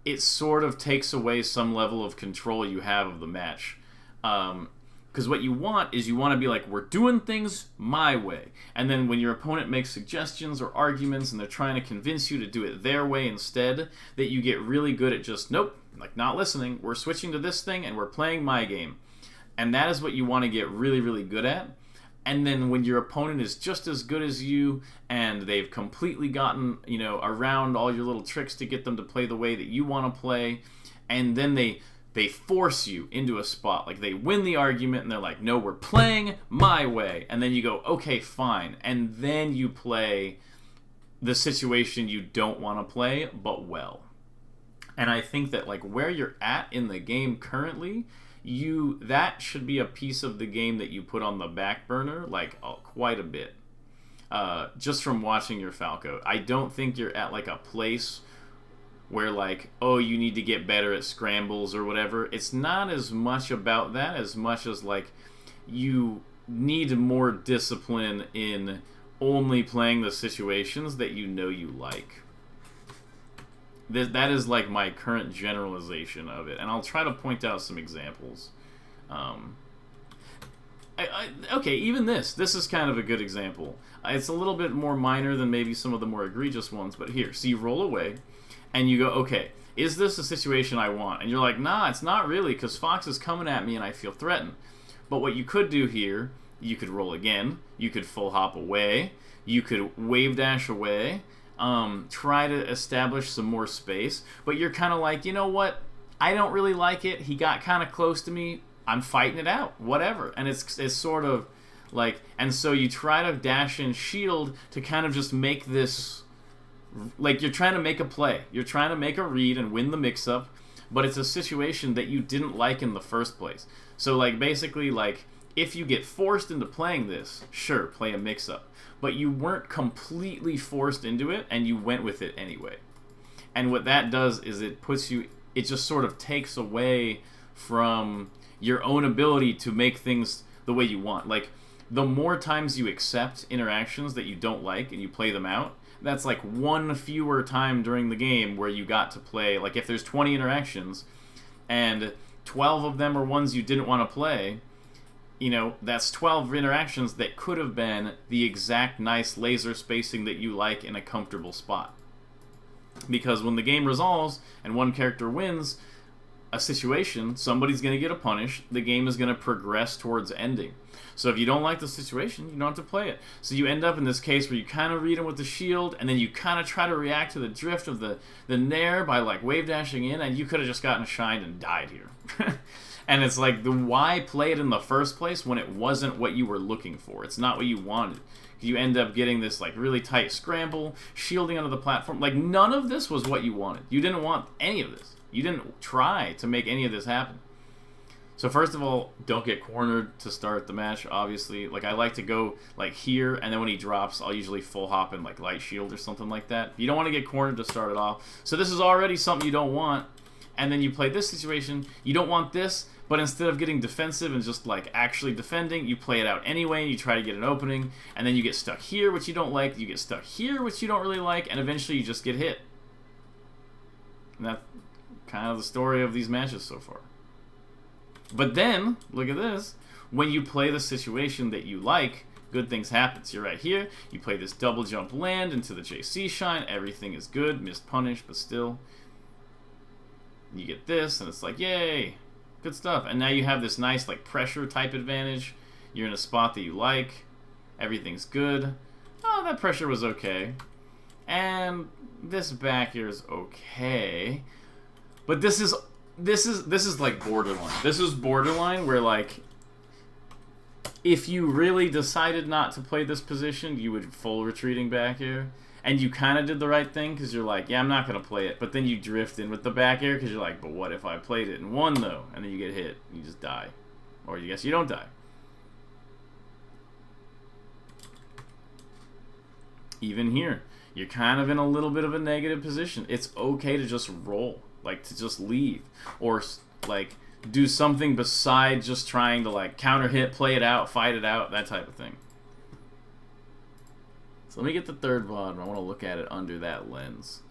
it sort of takes away some level of control you have of the match. Because what you want is you want to be like, we're doing things my way. And then when your opponent makes suggestions or arguments and they're trying to convince you to do it their way instead, that you get really good at just, nope, like not listening, we're switching to this thing and we're playing my game. And that is what you want to get really, really good at. And then when your opponent is just as good as you and they've completely gotten, around all your little tricks to get them to play the way that you want to play, and then they force you into a spot, like they win the argument and they're like, no, we're playing my way. And then you go, okay, fine. And then you play the situation you don't want to play, but well. And I think that like where you're at in the game currently, that should be a piece of the game that you put on the back burner like quite a bit. Just from watching your Falco, I don't think you're at like a place where like, oh, you need to get better at scrambles or whatever. It's not as much about that as much as like you need more discipline in only playing the situations that you know you like. That is like my current generalization of it, and I'll try to point out some examples. Okay, even this is kind of a good example. It's a little bit more minor than maybe some of the more egregious ones, but here, so you roll away, and you go, okay, is this a situation I want? And you're like, nah, it's not really, because Fox is coming at me and I feel threatened. But what you could do here, you could roll again, you could full hop away, you could wave dash away, try to establish some more space, but you're kind of like, you know what, I don't really like it, he got kind of close to me, I'm fighting it out, whatever. And it's sort of like, and so you try to dash and shield to kind of just make this, like you're trying to make a play, you're trying to make a read and win the mix-up, but it's a situation that you didn't like in the first place. So like basically like, if you get forced into playing this, sure, play a mix-up, but you weren't completely forced into it and you went with it anyway. And what that does is it just sort of takes away from your own ability to make things the way you want. Like, the more times you accept interactions that you don't like and you play them out, that's like one fewer time during the game where you got to play. Like, if there's 20 interactions and 12 of them are ones you didn't want to play, you know, that's 12 interactions that could have been the exact nice laser spacing that you like in a comfortable spot. Because when the game resolves and one character wins a situation, somebody's going to get a punish, the game is going to progress towards ending. So if you don't like the situation, you don't have to play it. So you end up in this case where you kind of read him with the shield, and then you kind of try to react to the drift of the nair by like wave dashing in, and you could have just gotten shined and died here. And it's like, why play it in the first place when it wasn't what you were looking for? It's not what you wanted. You end up getting this like really tight scramble, shielding onto the platform. Like, none of this was what you wanted. You didn't want any of this. You didn't try to make any of this happen. So first of all, don't get cornered to start the match, obviously. Like, I like to go like here, and then when he drops, I'll usually full hop in like light shield or something like that. You don't want to get cornered to start it off. So this is already something you don't want. And then you play this situation, you don't want this, but instead of getting defensive and just like actually defending, you play it out anyway, and you try to get an opening, and then you get stuck here, which you don't like, you get stuck here, which you don't really like, and eventually you just get hit. And that's kind of the story of these matches so far. But then, look at this, when you play the situation that you like, good things happen. So you're right here, you play this double jump land into the JC shine, everything is good, missed punish, but still. You get this, and it's like, yay, good stuff. And now you have this nice like pressure type advantage. You're in a spot that you like. Everything's good. Oh, that pressure was okay. And this back here is okay. But this is like borderline. This is borderline where like, if you really decided not to play this position, you would full retreating back here. And you kind of did the right thing because you're like, yeah, I'm not going to play it. But then you drift in with the back air because you're like, but what if I played it and won, though? And then you get hit. You just die. Or I guess you don't die. Even here, you're kind of in a little bit of a negative position. It's okay to just roll. Like, to just leave. Or, like, do something beside just trying to, like, counter hit, play it out, fight it out, that type of thing. So let me get the third VOD. I want to look at it under that lens.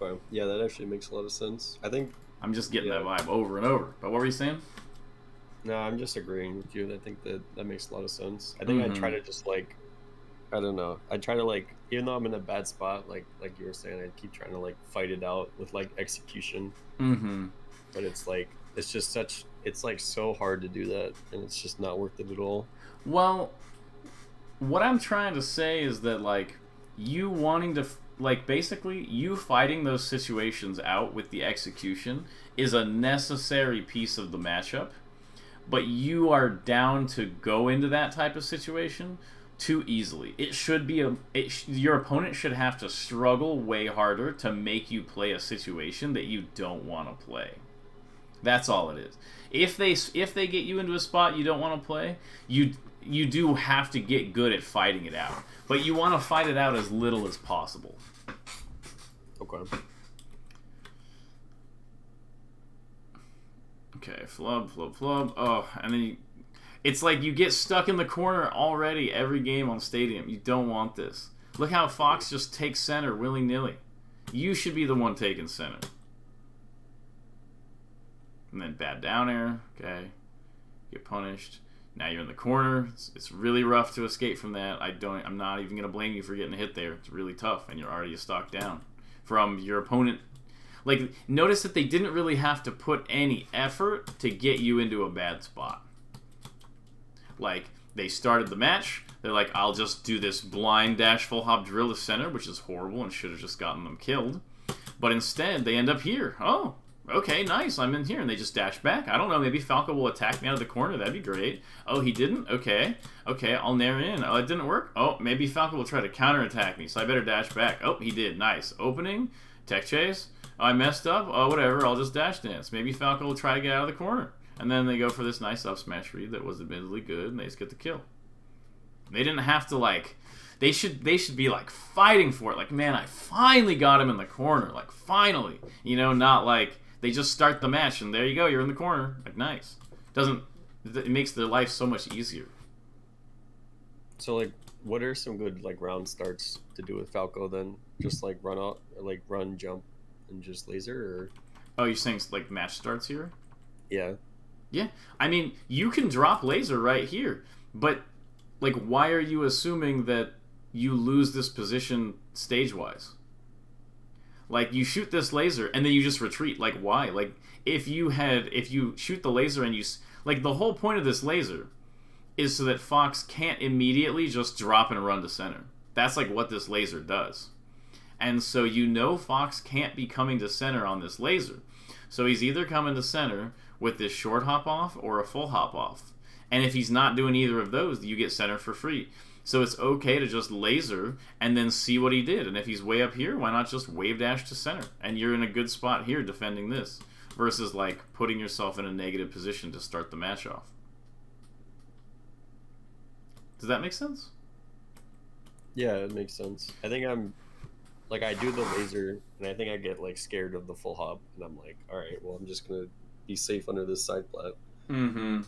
Okay. Yeah, that actually makes a lot of sense. I think I'm just getting that vibe over and over. But what were you saying? No, I'm just agreeing with you. I think that makes a lot of sense. I think I try to just like, I don't know. I try to like, even though I'm in a bad spot, like you were saying, I keep trying to like fight it out with like execution. But it's like, it's just such, it's like so hard to do that, and it's just not worth it at all. Well, what I'm trying to say is that, like, you wanting to, like, basically, you fighting those situations out with the execution is a necessary piece of the matchup, but you are down to go into that type of situation too easily. It should be your opponent should have to struggle way harder to make you play a situation that you don't want to play. That's all it is. If they get you into a spot you don't want to play, you do have to get good at fighting it out. But you want to fight it out as little as possible. Okay. Okay, flub, flub, flub. Oh, and then it's like you get stuck in the corner already every game on Stadium. You don't want this. Look how Fox just takes center willy-nilly. You should be the one taking center. And then bad down air. Okay. Get punished. Now you're in the corner. It's really rough to escape from that. I'm not even going to blame you for getting hit there. It's really tough, and you're already a stock down from your opponent. Like, notice that they didn't really have to put any effort to get you into a bad spot. Like, they started the match. They're like, I'll just do this blind dash full hop drill to center, which is horrible and should have just gotten them killed. But instead, they end up here. Oh, okay, nice. I'm in here. And they just dash back. I don't know. Maybe Falco will attack me out of the corner. That'd be great. Oh, he didn't? Okay. Okay, I'll nair in. Oh, it didn't work? Oh, maybe Falco will try to counterattack me, so I better dash back. Oh, he did. Nice. Opening. Tech chase. I messed up. Oh, whatever. I'll just dash dance. Maybe Falco will try to get out of the corner. And then they go for this nice up smash read that was admittedly good, and they just get the kill. They didn't have to, like... They should be, like, fighting for it. Like, man, I finally got him in the corner. Like, finally. You know, not like they just start the match, and there you go. You're in the corner. Like, nice. It makes their life so much easier. So, like, what are some good, like, round starts to do with Falco then? Just, like, run out, or, like, run, jump, and just laser, or... Oh, you're saying, like, match starts here? Yeah. Yeah. I mean, you can drop laser right here, but, like, why are you assuming that you lose this position stage-wise? Like, you shoot this laser, and then you just retreat. Like, why? Like, if you shoot the laser and you... Like, the whole point of this laser is so that Fox can't immediately just drop and run to center. That's, like, what this laser does. And so you know Fox can't be coming to center on this laser. So he's either coming to center with this short hop off or a full hop off. And if he's not doing either of those, you get center for free. So it's okay to just laser and then see what he did. And if he's way up here, why not just wave dash to center? And you're in a good spot here defending this. Versus, like, putting yourself in a negative position to start the match off. Does that make sense? Yeah, it makes sense. I think I'm... Like, I do the laser, and I think I get, like, scared of the full hop. And I'm like, alright, well, I'm just going to be safe under this side plat. Mm-hmm.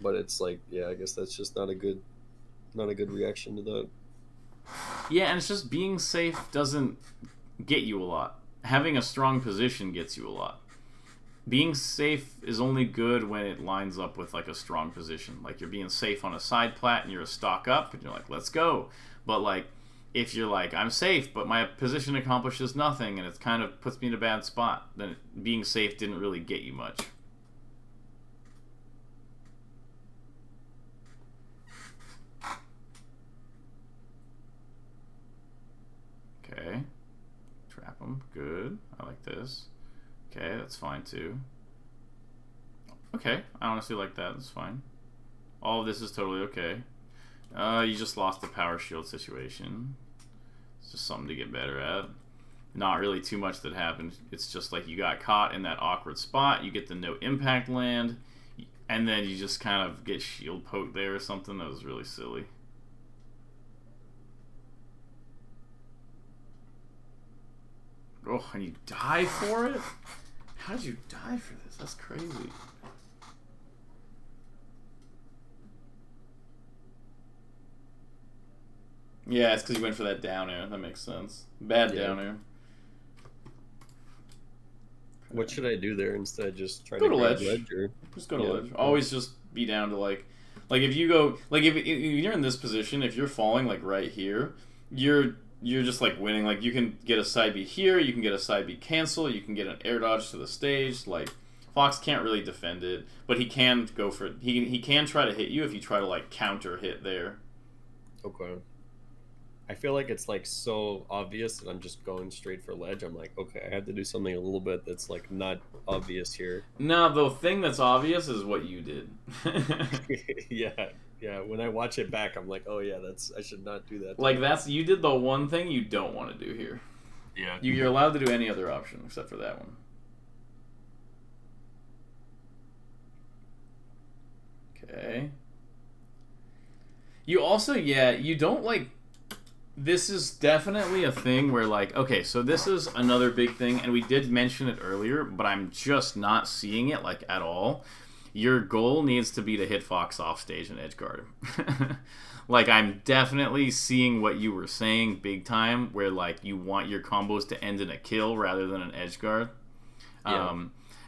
But it's like, yeah, I guess that's just not a good reaction to that. Yeah, and it's just being safe doesn't get you a lot. Having a strong position gets you a lot. Being safe is only good when it lines up with, like, a strong position. Like, you're being safe on a side plat and you're a stock up and you're like, let's go. But, like, if you're like, I'm safe, but my position accomplishes nothing and it kind of puts me in a bad spot, then being safe didn't really get you much. Okay. Trap him. Good. I like this. Okay, that's fine too. Okay, I honestly like that. That's fine. All of this is totally okay. You just lost the power shield situation. It's just something to get better at. Not really too much that happened. It's just like you got caught in that awkward spot. You get the no impact land, and then you just kind of get shield poked there or something. That was really silly. Oh, and you die for it? How did you die for this? That's crazy. Yeah, it's because you went for that down air. That makes sense. Bad down air. What should I do there instead? Just try go to ledge. or... Just go to ledge. Always just be down to like if you go if you're in this position, if you're falling like right here, you're just like winning. Like you can get a side B here, you can get a side B cancel, you can get an air dodge to the stage. Like Fox can't really defend it, but he can go for it. He can try to hit you if you try to like counter hit there. Okay. I feel like it's like so obvious that I'm just going straight for ledge. I'm like, okay, I have to do something a little bit that's like not obvious here. No, the thing that's obvious is what you did. Yeah. When I watch it back, I'm like, oh yeah, I should not do that. Like you did the one thing you don't want to do here. Yeah. You're allowed to do any other option except for that one. Okay. You also, yeah, you don't like. This is definitely a thing where, like, okay, so this is another big thing, and we did mention it earlier, but I'm just not seeing it, like, at all. Your goal needs to be to hit Fox off stage and edge guard him. Like, I'm definitely seeing what you were saying big time, where, like, you want your combos to end in a kill rather than an edge guard. Yeah.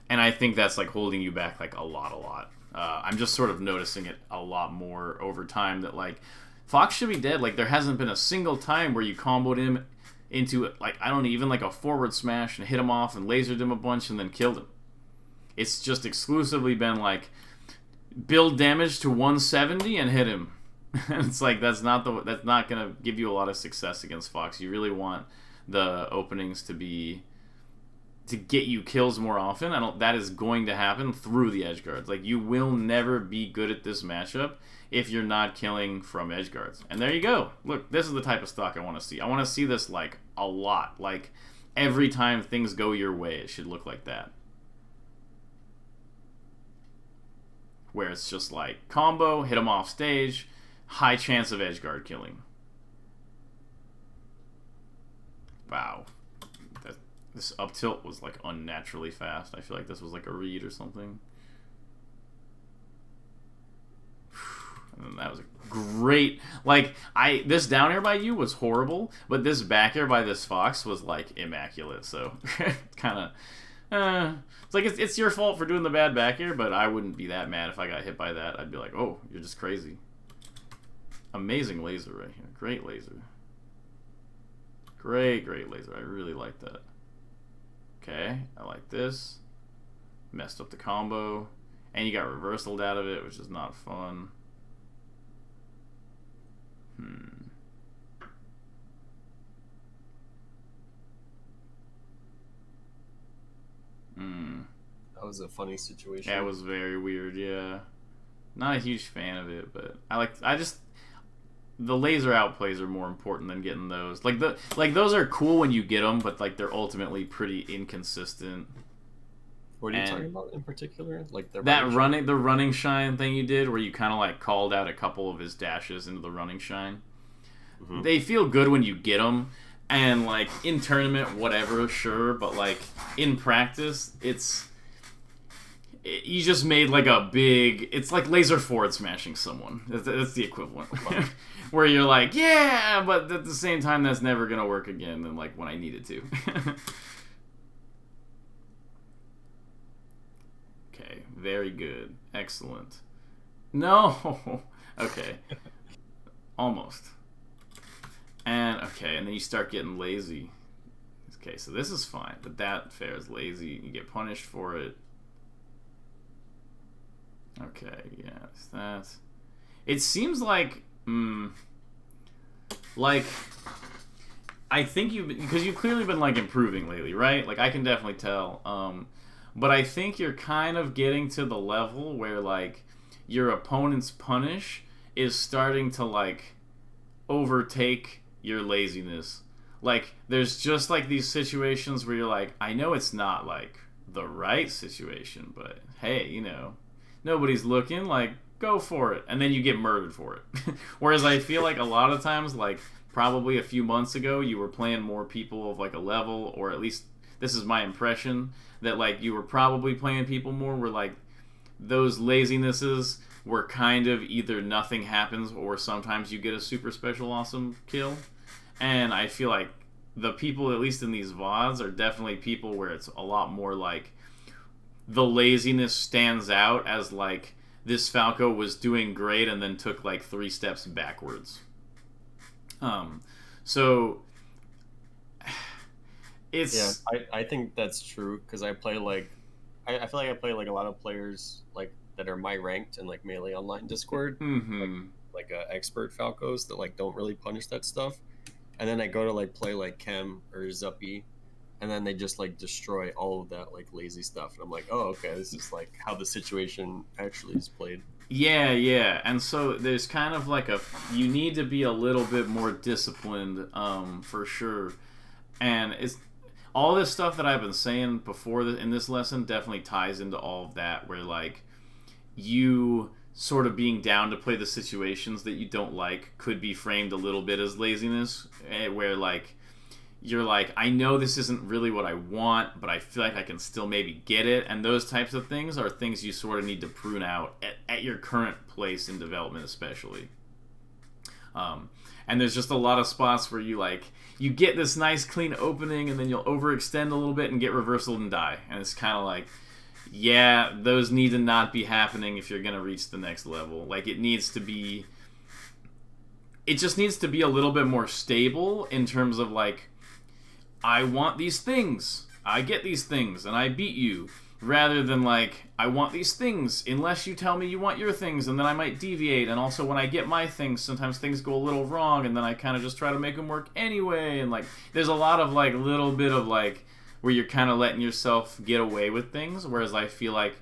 And I think that's, like, holding you back, like, a lot. I'm just sort of noticing it a lot more over time that, like, Fox should be dead. Like, there hasn't been a single time where you comboed him into, like, I don't know, even like a forward smash and hit him off and lasered him a bunch and then killed him. It's just exclusively been, like, build damage to 170 and hit him. It's like, that's not going to give you a lot of success against Fox. You really want the openings to get you kills more often. That is going to happen through the edge guards. Like, you will never be good at this matchup if you're not killing from edge guards. And there you go. Look, this is the type of stock I want to see. I want to see this, like, a lot. Like, every time things go your way, it should look like that. Where it's just like, combo, hit him off stage, high chance of edge guard killing. Wow. This up tilt was, like, unnaturally fast. I feel like this was like a read or something. And that was a great, like, this down air by you was horrible, but this back air by this Fox was, like, immaculate. So kind of, it's like it's your fault for doing the bad back air, but I wouldn't be that mad if I got hit by that. I'd be like, oh, you're just crazy. Amazing laser right here. Great laser. Great laser. I really like that. Okay, I like this. Messed up the combo, and you got reversaled out of it, which is not fun. That was a funny situation. Yeah, it was very weird, yeah. Not a huge fan of it, but the laser outplays are more important than getting those. Like those are cool when you get them, but, like, they're ultimately pretty inconsistent. What are you talking about in particular? Like the running shine thing you did, where you kind of, like, called out a couple of his dashes into the running shine. Mm-hmm. They feel good when you get them, and, like, in tournament, whatever, sure, but, like, in practice, you just made, like, a big... It's like laser forward smashing someone. That's the equivalent. Where you're like, yeah, but at the same time, that's never going to work again than, like, when I need it to. Okay, very good. Excellent. No! Okay. Almost. And, okay, and then you start getting lazy. Okay, so this is fine, but that fair is lazy. You get punished for it. Okay, yes, that. It seems like, like, I think because you've clearly been, like, improving lately, right? Like, I can definitely tell. But I think you're kind of getting to the level where, like, your opponent's punish is starting to, like, overtake your laziness. Like, there's just, like, these situations where you're like, I know it's not, like, the right situation, but hey, you know, nobody's looking, like, go for it. And then you get murdered for it. Whereas I feel like a lot of times, like, probably a few months ago, you were playing more people of, like, a level, or at least this is my impression, that, like, you were probably playing people more where, like, those lazinesses were kind of either nothing happens or sometimes you get a super special awesome kill. And I feel like the people, at least in these VODs, are definitely people where it's a lot more like the laziness stands out as, like, this Falco was doing great and then took, like, 3 steps backwards. So it's... Yeah, I think that's true, because I play, like... I feel like I play, like, a lot of players, like, that are my ranked in, like, Melee Online Discord. Mm-hmm. Like expert Falcos that, like, don't really punish that stuff. And then I go to, like, play, like, Chem or Zuppy, and then they just, like, destroy all of that, like, lazy stuff. And I'm like, oh, okay, this is, like, how the situation actually is played. Yeah. And so there's kind of, like, you need to be a little bit more disciplined, for sure. And it's all this stuff that I've been saying before in this lesson definitely ties into all of that, where, like, you sort of being down to play the situations that you don't like could be framed a little bit as laziness, where like you're like, I know this isn't really what I want, but I feel like I can still maybe get it. And those types of things are things you sort of need to prune out at your current place in development, especially. And there's just a lot of spots where you get this nice clean opening, and then you'll overextend a little bit and get reversaled and die. And it's kind of like, yeah, those need to not be happening if you're going to reach the next level. Like, it just needs to be a little bit more stable in terms of like, I want these things, I get these things, and I beat you. Rather than like, I want these things unless you tell me you want your things, and then I might deviate. And also when I get my things, sometimes things go a little wrong, and then I kind of just try to make them work anyway. And like, there's a lot of like little bit of like where you're kind of letting yourself get away with things. Whereas I feel like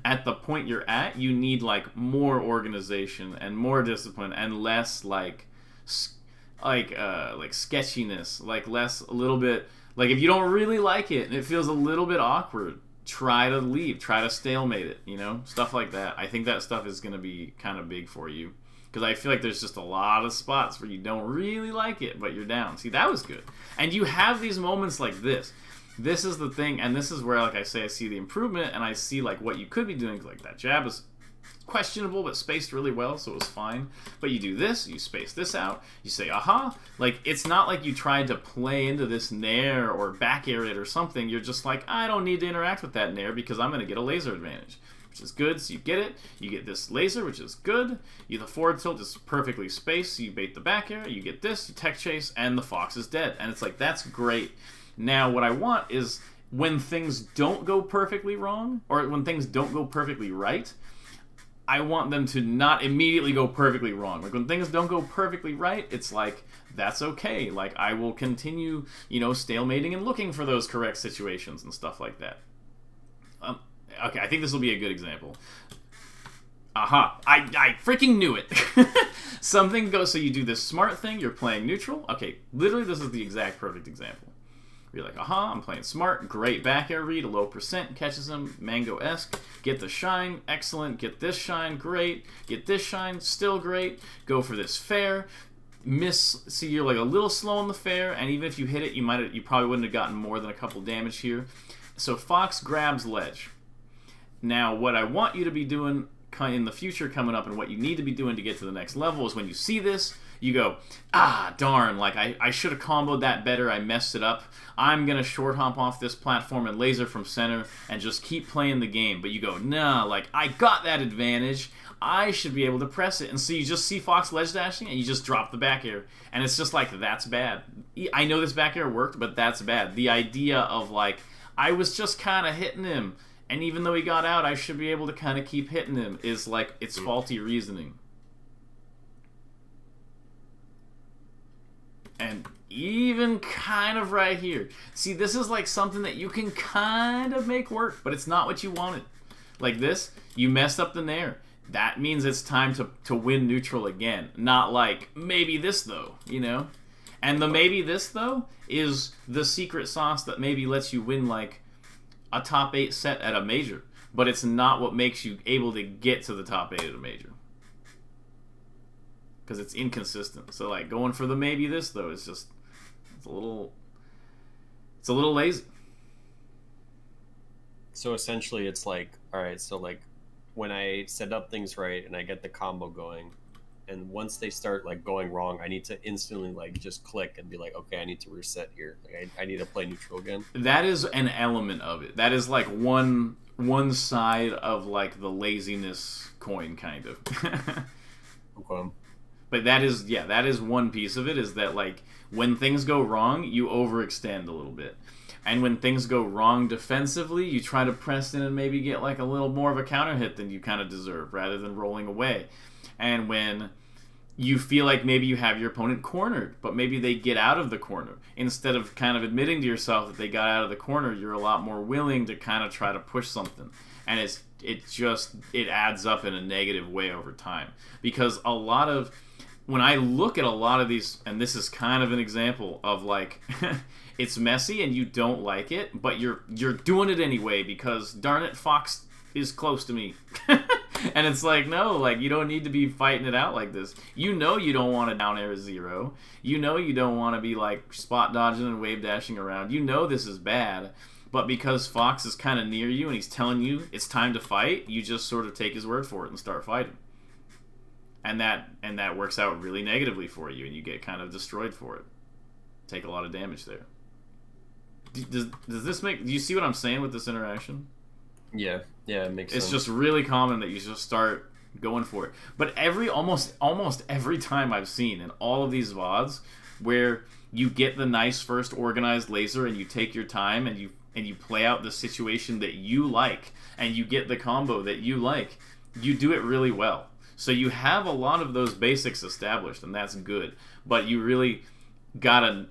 at the point you're at, you need like more organization and more discipline and less like sketchiness, like less a little bit. Like, if you don't really like it and it feels a little bit awkward, try to leave, try to stalemate it, stuff like that. I think that stuff is going to be kind of big for you, because I feel like there's just a lot of spots where you don't really like it, but you're down. See, that was good. And you have these moments like this. This is the thing, and this is where, like I say, I see the improvement, and I see like what you could be doing. Like, that jab is questionable but spaced really well, so it was fine. But you do this, you space this out, you say aha. Like, it's not like you tried to play into this nair or back air it or something. You're just like, I don't need to interact with that nair because I'm going to get a laser advantage, which is good. So you get it, you get this laser, which is good. The forward tilt is perfectly spaced, so you bait the back air, you get this, you tech chase, and the fox is dead. And it's like, that's great. Now what I want is when things don't go perfectly wrong, or when things don't go perfectly right, I want them to not immediately go perfectly wrong. Like, when things don't go perfectly right, it's like, that's okay. Like, I will continue, stalemating and looking for those correct situations and stuff like that. Okay, I think this will be a good example. Aha. I freaking knew it. Something goes, so you do this smart thing, you're playing neutral. Okay, literally this is the exact perfect example. You're like, aha, I'm playing smart, great back air read, a low percent, catches him, Mango-esque, get the shine, excellent, get this shine, great, get this shine, still great, go for this fair, miss, see you're like a little slow on the fair, and even if you hit it, you probably wouldn't have gotten more than a couple damage here. So Fox grabs ledge. Now, what I want you to be doing in the future coming up, and what you need to be doing to get to the next level, is when you see this, you go, ah, darn, like, I should have comboed that better, I messed it up. I'm going to short hop off this platform and laser from center and just keep playing the game. But you go, nah, like, I got that advantage. I should be able to press it. And so you just see Fox ledge dashing and you just drop the back air. And it's just like, that's bad. I know this back air worked, but that's bad. The idea of, like, I was just kind of hitting him, and even though he got out, I should be able to kind of keep hitting him, is like, it's faulty reasoning. And even kind of right here. See, this is like something that you can kind of make work, but it's not what you wanted. Like this, you messed up the nair. That means it's time to win neutral again. Not like, maybe this though, And the maybe this though is the secret sauce that maybe lets you win like a top 8 set at a major. But it's not what makes you able to get to the top 8 at a major. Because it's inconsistent. So like going for the maybe this though is just it's a little lazy. So essentially it's like, all right, so like when I set up things right and I get the combo going, and once they start like going wrong, I need to instantly like just click and be like, okay, I need to reset here. Like, I need to play neutral again. That is an element of it. That is like one side of like the laziness coin, kind of. Okay. But that is one piece of it, is that like when things go wrong, you overextend a little bit. And when things go wrong defensively, you try to press in and maybe get like a little more of a counter hit than you kind of deserve, rather than rolling away. And when you feel like maybe you have your opponent cornered, but maybe they get out of the corner, instead of kind of admitting to yourself that they got out of the corner, you're a lot more willing to kind of try to push something. And it adds up in a negative way over time. Because when I look at a lot of these, and this is kind of an example of like, it's messy and you don't like it, but you're doing it anyway because, darn it, Fox is close to me. And it's like, no, like, you don't need to be fighting it out like this. You know you don't want to down air a zero. You know you don't want to be, like, spot dodging and wave dashing around. You know this is bad. But because Fox is kind of near you and he's telling you it's time to fight, you just sort of take his word for it and start fighting. And that works out really negatively for you, and you get kind of destroyed for it. Take a lot of damage there. Does this make... Do you see what I'm saying with this interaction? Yeah, it makes sense. It's just really common that you just start going for it. But almost every time I've seen in all of these VODs where you get the nice first organized laser and you take your time and you play out the situation that you like and you get the combo that you like, you do it really well. So you have a lot of those basics established, and that's good. But you really gotta...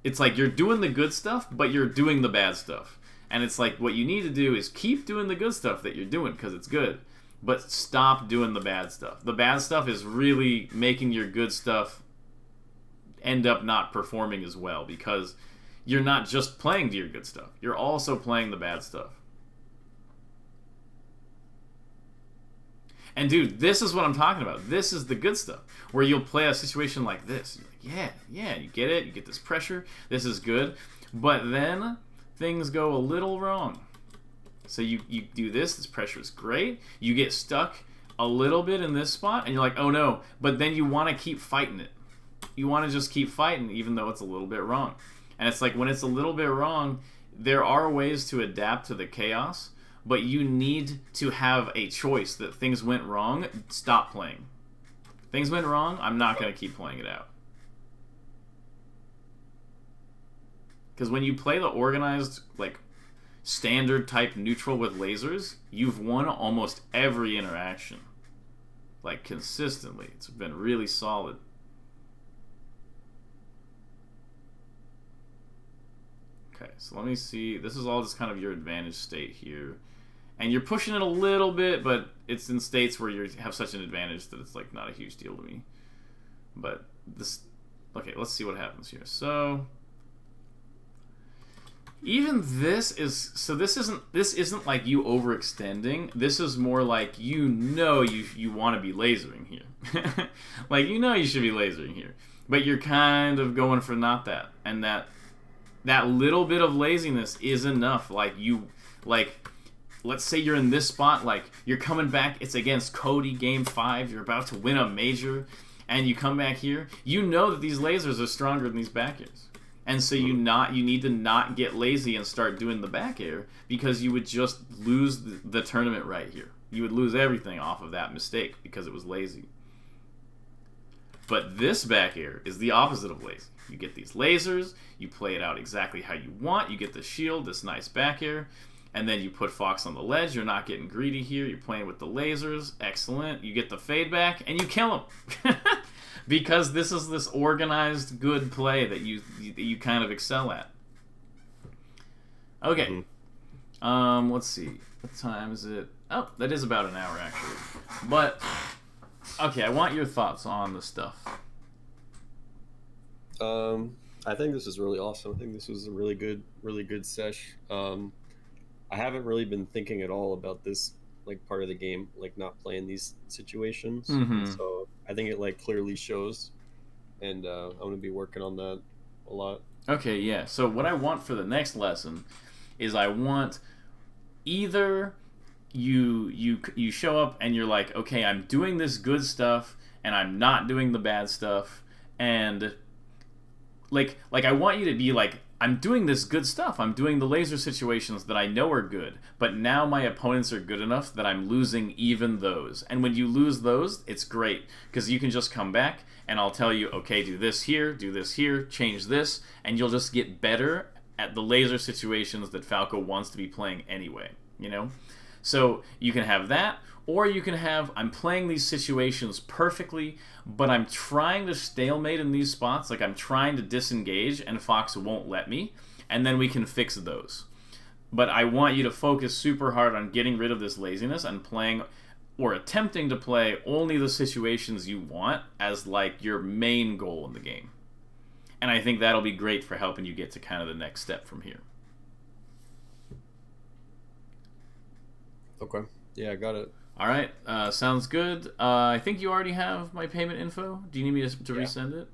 It's like you're doing the good stuff, but you're doing the bad stuff. And it's like what you need to do is keep doing the good stuff that you're doing because it's good. But stop doing the bad stuff. The bad stuff is really making your good stuff end up not performing as well because you're not just playing to your good stuff. You're also playing the bad stuff. And dude, this is what I'm talking about. This is the good stuff. Where you'll play a situation like this. You're like, yeah, you get it. You get this pressure. This is good. But then things go a little wrong. So you do this pressure is great. You get stuck a little bit in this spot, and you're like, oh no. But then you want to keep fighting it. You want to just keep fighting, even though it's a little bit wrong. And it's like, when it's a little bit wrong, there are ways to adapt to the chaos, but you need to have a choice that things went wrong, stop playing. Things went wrong, I'm not going to keep playing it out. Because when you play the organized, like, standard type neutral with lasers, you've won almost every interaction. Like, consistently. It's been really solid. Okay, so let me see. This is all just kind of your advantage state here. And you're pushing it a little bit, but it's in states where you have such an advantage that it's like not a huge deal to me. But this... Okay, let's see what happens here. So... Even this is... So this isn't like you overextending. This is more like you want to be lasering here. Like, you know you should be lasering here. But you're kind of going for not that. And that little bit of laziness is enough. Let's say you're in this spot, like, you're coming back, it's against Cody, Game 5, you're about to win a major, and you come back here, you know that these lasers are stronger than these back airs. And so you need to not get lazy and start doing the back air, because you would just lose the tournament right here. You would lose everything off of that mistake, because it was lazy. But this back air is the opposite of lazy. You get these lasers, you play it out exactly how you want, you get the shield, this nice back air, and then you put Fox on the ledge. You're not getting greedy here. You're playing with the lasers. Excellent. You get the fade back, and you kill him. Because this is this organized, good play that you kind of excel at. Okay. Let's see. What time is it? Oh, that is about an hour, actually. But, okay, I want your thoughts on the stuff. I think this is really awesome. I think this was a really good sesh. I haven't really been thinking at all about this, like, part of the game, like, not playing these situations. Mm-hmm. So I think it, like, clearly shows, and I'm gonna be working on that a lot. Okay, yeah. So what I want for the next lesson is I want either you show up and you're like, okay, I'm doing this good stuff and I'm not doing the bad stuff, and like I want you to be like, I'm doing this good stuff. I'm doing the laser situations that I know are good, but now my opponents are good enough that I'm losing even those. And when you lose those, it's great, because you can just come back and I'll tell you, okay, do this here, change this, and you'll just get better at the laser situations that Falco wants to be playing anyway, you know? So you can have that, or you can have, I'm playing these situations perfectly, but I'm trying to stalemate in these spots, like I'm trying to disengage, and Fox won't let me, and then we can fix those. But I want you to focus super hard on getting rid of this laziness and playing, or attempting to play, only the situations you want as like your main goal in the game. And I think that'll be great for helping you get to kind of the next step from here. Okay. Yeah, I got it. All right, sounds good. I think you already have my payment info. Do you need me to Yeah, resend it?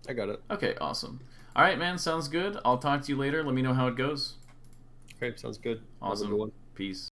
I got it. Okay, awesome. All right, man, sounds good. I'll talk to you later. Let me know how it goes. Okay, sounds good. Have a good Awesome. one. Peace.